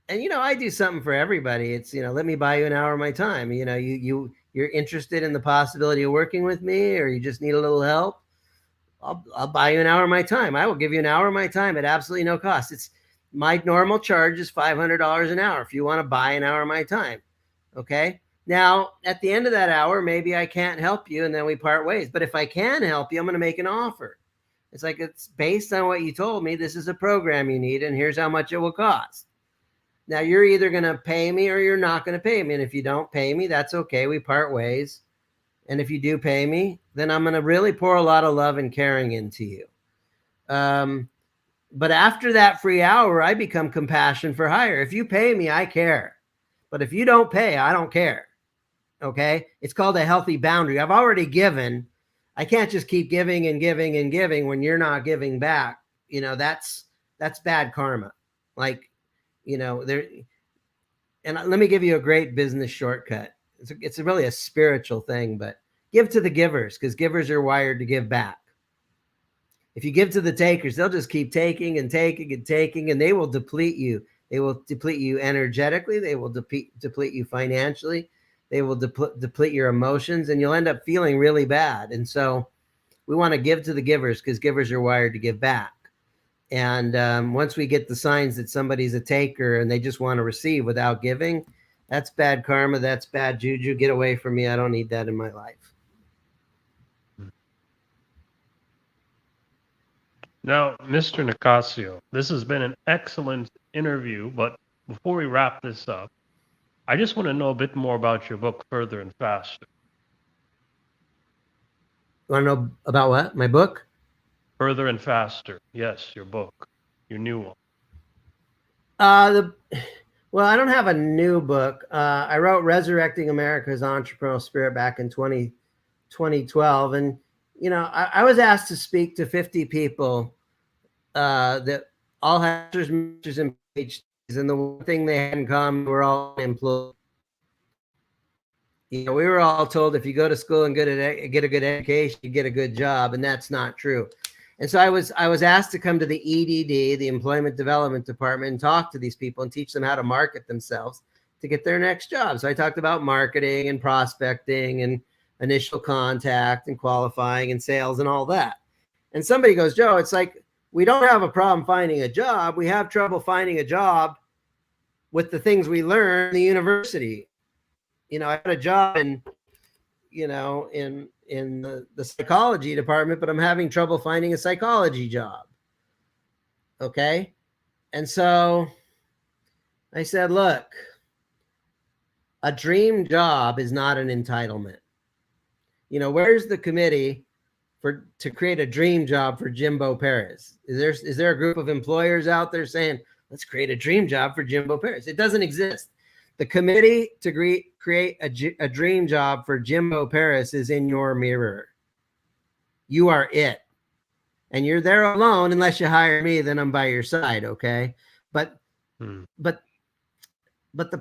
And I do something for everybody. It's let me buy you an hour of my time. You're interested in the possibility of working with me, or you just need a little help. I'll buy you an hour of my time. I will give you an hour of my time at absolutely no cost. It's my normal charge is $500 an hour if you want to buy an hour of my time. Okay? Now, at the end of that hour, maybe I can't help you and then we part ways. But if I can help you, I'm going to make an offer. It's like, it's based on what you told me. This is a program you need, and here's how much it will cost. Now, you're either going to pay me or you're not going to pay me. And if you don't pay me, that's okay. We part ways. And if you do pay me, then I'm going to really pour a lot of love and caring into you. But after that free hour, I become compassion for hire. If you pay me, I care. But if you don't pay, I don't care. Okay? It's called a healthy boundary. I've already given. I can't just keep giving and giving and giving when you're not giving back. That's bad karma. Like, there. And let me give you a great business shortcut. It's really a spiritual thing, but give to the givers, because givers are wired to give back. If you give to the takers, they'll just keep taking and taking and taking, and they will deplete you. They will deplete you energetically. They will deplete you financially. They will deplete your emotions, and you'll end up feeling really bad. And so we want to give to the givers, because givers are wired to give back. And once we get the signs that somebody's a taker and they just want to receive without giving, that's bad karma. That's bad juju. Get away from me. I don't need that in my life. Now, Mr. Nicassio, this has been an excellent interview, but before we wrap this up, I just want to know a bit more about your book, Further and Faster. You want to know about what? My book? Further and Faster. Yes, your book, your new one. Well, I don't have a new book. I wrote Resurrecting America's Entrepreneurial Spirit back in 2012. And, I was asked to speak to 50 people that all had masters, and PhDs. And the one thing they had in common, were all employed. We were all told if you go to school and get a good education, you get a good job. And that's not true. And so I was asked to come to the EDD, the Employment Development Department, and talk to these people and teach them how to market themselves to get their next job. So I talked about marketing and prospecting and initial contact and qualifying and sales and all that. And somebody goes, Joe, it's like we don't have a problem finding a job. We have trouble finding a job with the things we learn in the university. I got a job in the psychology department, but I'm having trouble finding a psychology job. Okay. And so I said, look, a dream job is not an entitlement. Where's the committee to create a dream job for Jimbo Paris? Is there a group of employers out there saying, let's create a dream job for Jimbo Paris? It doesn't exist. The committee to create a dream job for Jimbo Paris is in your mirror. You are it. And you're there alone unless you hire me, then I'm by your side, okay? But the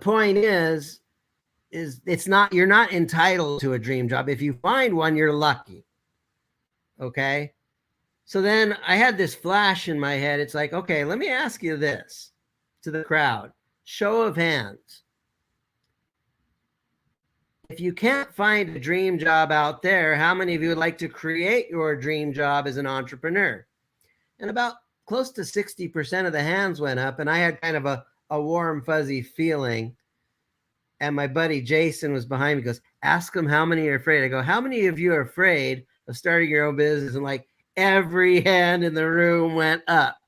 point is it's not, you're not entitled to a dream job. If you find one, you're lucky. Okay? So then I had this flash in my head. It's like, okay, let me ask you this to the crowd. Show of hands. If you can't find a dream job out there, how many of you would like to create your dream job as an entrepreneur? And about close to 60% of the hands went up, and I had kind of a warm, fuzzy feeling. And my buddy Jason was behind me, goes, ask them how many are afraid. I go, how many of you are afraid of starting your own business? And like every hand in the room went up.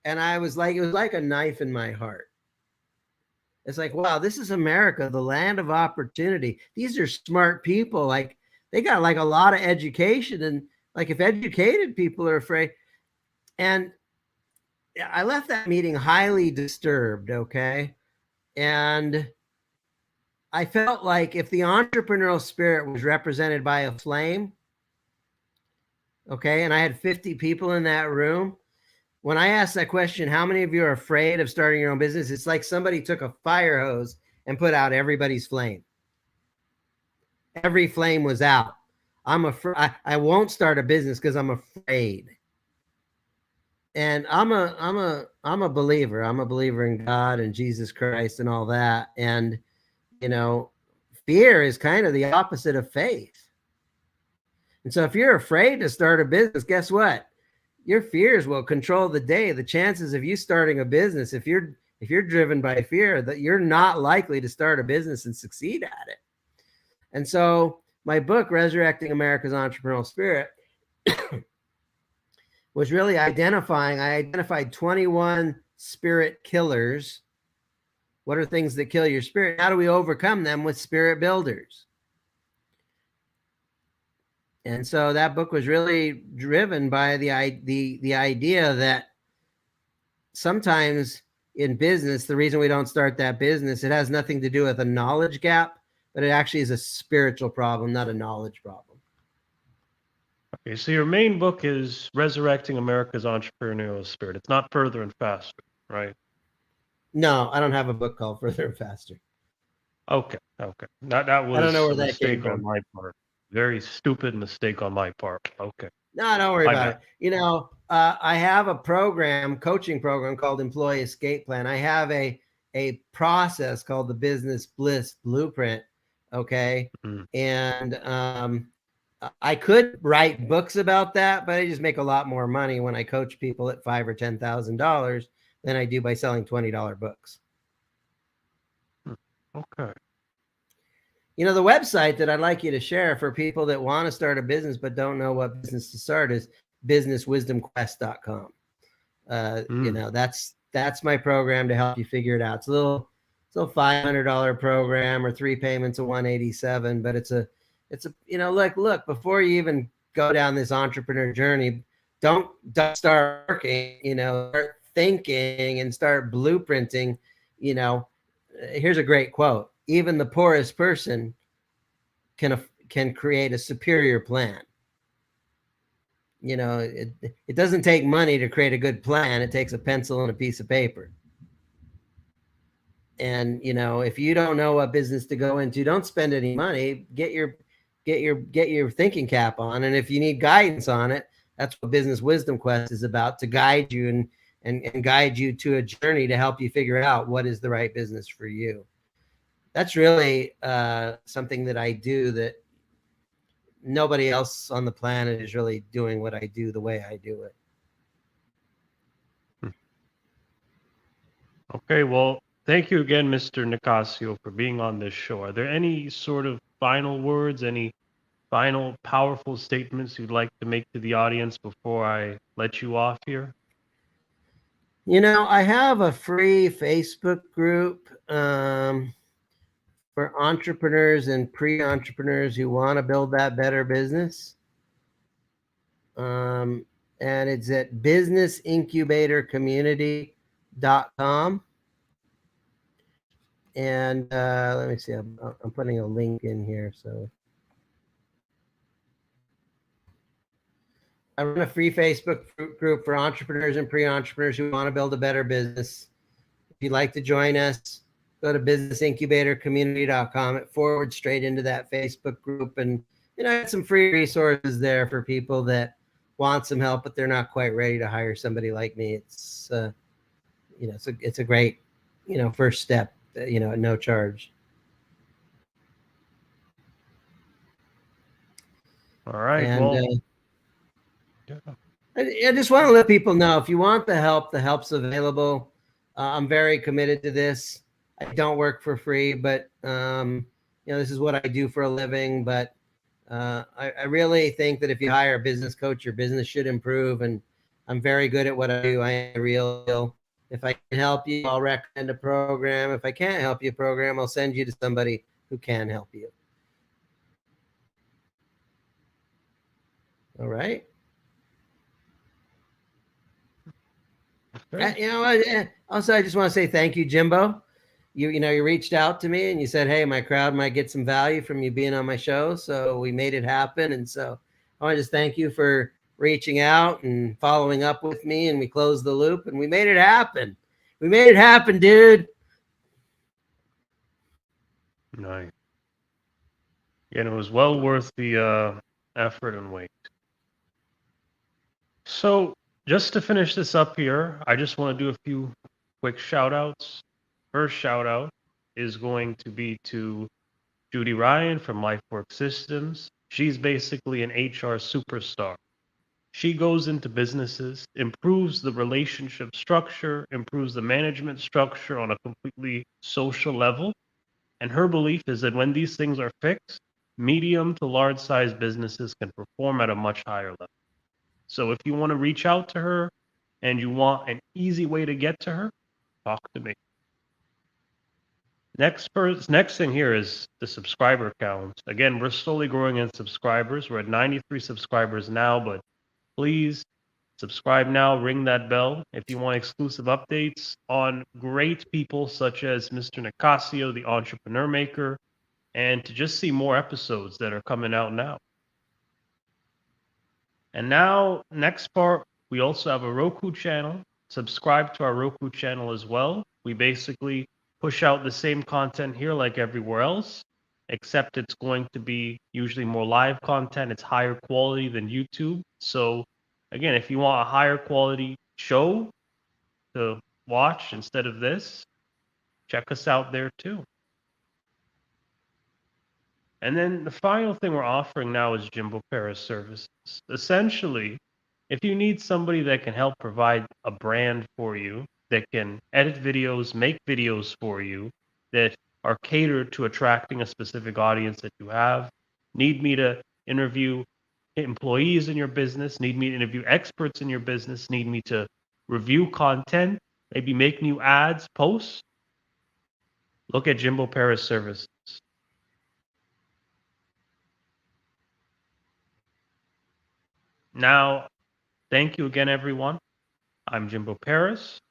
And I was like, it was like a knife in my heart. It's like, wow, this is America, the land of opportunity. These are smart people. Like they got like a lot of education. And like if educated people are afraid. And I left that meeting highly disturbed. Okay. And I felt like if the entrepreneurial spirit was represented by a flame, okay, and I had 50 people in that room, when I asked that question, how many of you are afraid of starting your own business? It's like somebody took a fire hose and put out everybody's flame. Every flame was out. I'm afraid. I won't start a business because I'm afraid. And I'm a believer. I'm a believer in God and Jesus Christ and all that. And fear is kind of the opposite of faith. And so if you're afraid to start a business, guess what? Your fears will control the day. The chances of you starting a business, if you're driven by fear, that you're not likely to start a business and succeed at it. And so my book, Resurrecting America's Entrepreneurial Spirit, was really I identified 21 spirit killers. What are things that kill your spirit? How do we overcome them with spirit builders? And so that book was really driven by the idea that sometimes in business, the reason we don't start that business, it has nothing to do with a knowledge gap, but it actually is a spiritual problem, not a knowledge problem. Okay, so your main book is Resurrecting America's Entrepreneurial Spirit. It's not Further and Faster, right? No, I don't have a book called Further and Faster. Okay. That was I don't know where a that came mistake from. on my part. Very stupid mistake on my part. Okay. No, don't worry about it. I have a coaching program called Employee Escape Plan. I have a process called the Business Bliss Blueprint. Okay. Mm. And I could write books about that, but I just make a lot more money when I coach people at $5,000 or $10,000 than I do by selling $20 books. Okay. The website that I'd like you to share for people that want to start a business but don't know what business to start is businesswisdomquest.com. That's my program to help you figure it out. It's a little $500 program or 3 payments of $187, but it's a look, before you even go down this entrepreneur journey, don't start working, start thinking and start blueprinting, you know, here's a great quote: even the poorest person can create a superior plan. You know, it doesn't take money to create a good plan. It takes a pencil and a piece of paper. And you know, if you don't know what business to go into, don't spend any money. Get your thinking cap on. And if you need guidance on it, that's what Business Wisdom Quest is about, to guide you and guide you to a journey to help you figure out what is the right business for you. That's really something that I do that nobody else on the planet is really doing what I do the way I do it. Okay, well, thank you again, Mr. Nicassio, for being on this show. Are there any sort of final words, any final powerful statements you'd like to make to the audience before I let you off here? You know, I have a free Facebook group for entrepreneurs and pre-entrepreneurs who want to build that better business. And it's at businessincubatorcommunity.com. And let me see, I'm putting a link in here. So I run a free Facebook group for entrepreneurs and pre-entrepreneurs who want to build a better business. If you'd like to join us, go to businessincubatorcommunity.com. It forwards straight into that Facebook group. And, you know, I have some free resources there for people that want some help, but they're not quite ready to hire somebody like me. It's, you know, it's a great, you know, first step, you know, at no charge. All right. And Well, yeah. I just want to let people know, if you want the help's available. I'm very committed to this. I don't work for free, but you know, this is what I do for a living. But I really think that if you hire a business coach, your business should improve. And I'm very good at what I do. I am a real deal. If I can help you, I'll recommend a program. If I can't help you a program, I'll send you to somebody who can help you. All right. Okay. You know, also, I just want to say thank you, Jimbo. You know, you reached out to me and you said, hey, my crowd might get some value from you being on my show. So we made it happen. And so I want to just thank you for reaching out and following up with me. And we closed the loop and we made it happen. We made it happen, dude. Nice. And it was well worth the effort and wait. So, just to finish this up here, I just want to do a few quick shout outs. First shout out is going to be to Judy Ryan from LifeWork Systems. She's basically an HR superstar. She goes into businesses, improves the relationship structure, improves the management structure on a completely social level. And her belief is that when these things are fixed, medium to large size businesses can perform at a much higher level. So if you want to reach out to her and you want an easy way to get to her, talk to me. Next thing here is the subscriber count. Again, we're slowly growing in subscribers. We're at 93 subscribers now, but please subscribe now, ring that bell if you want exclusive updates on great people such as Mr. Nicassio, the entrepreneur maker, and to just see more episodes that are coming out now. And now, next part, we also have a Roku channel. Subscribe to our Roku channel as well. We basically push out the same content here like everywhere else, except it's going to be usually more live content. It's higher quality than YouTube. So, again, if you want a higher quality show to watch instead of this, check us out there too. And then the final thing we're offering now is Jimbo Paris services. Essentially, if you need somebody that can help provide a brand for you, that can edit videos, make videos for you, that are catered to attracting a specific audience that you have, need me to interview employees in your business, need me to interview experts in your business, need me to review content, maybe make new ads, posts, look at Jimbo Paris services. Now, thank you again, everyone. I'm Jimbo Paris,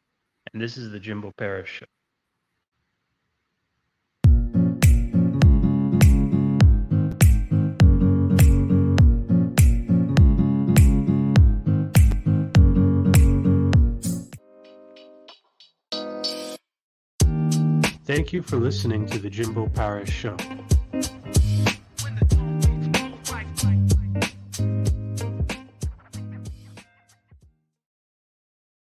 and this is the Jimbo Paris Show. Thank you for listening to the Jimbo Paris Show.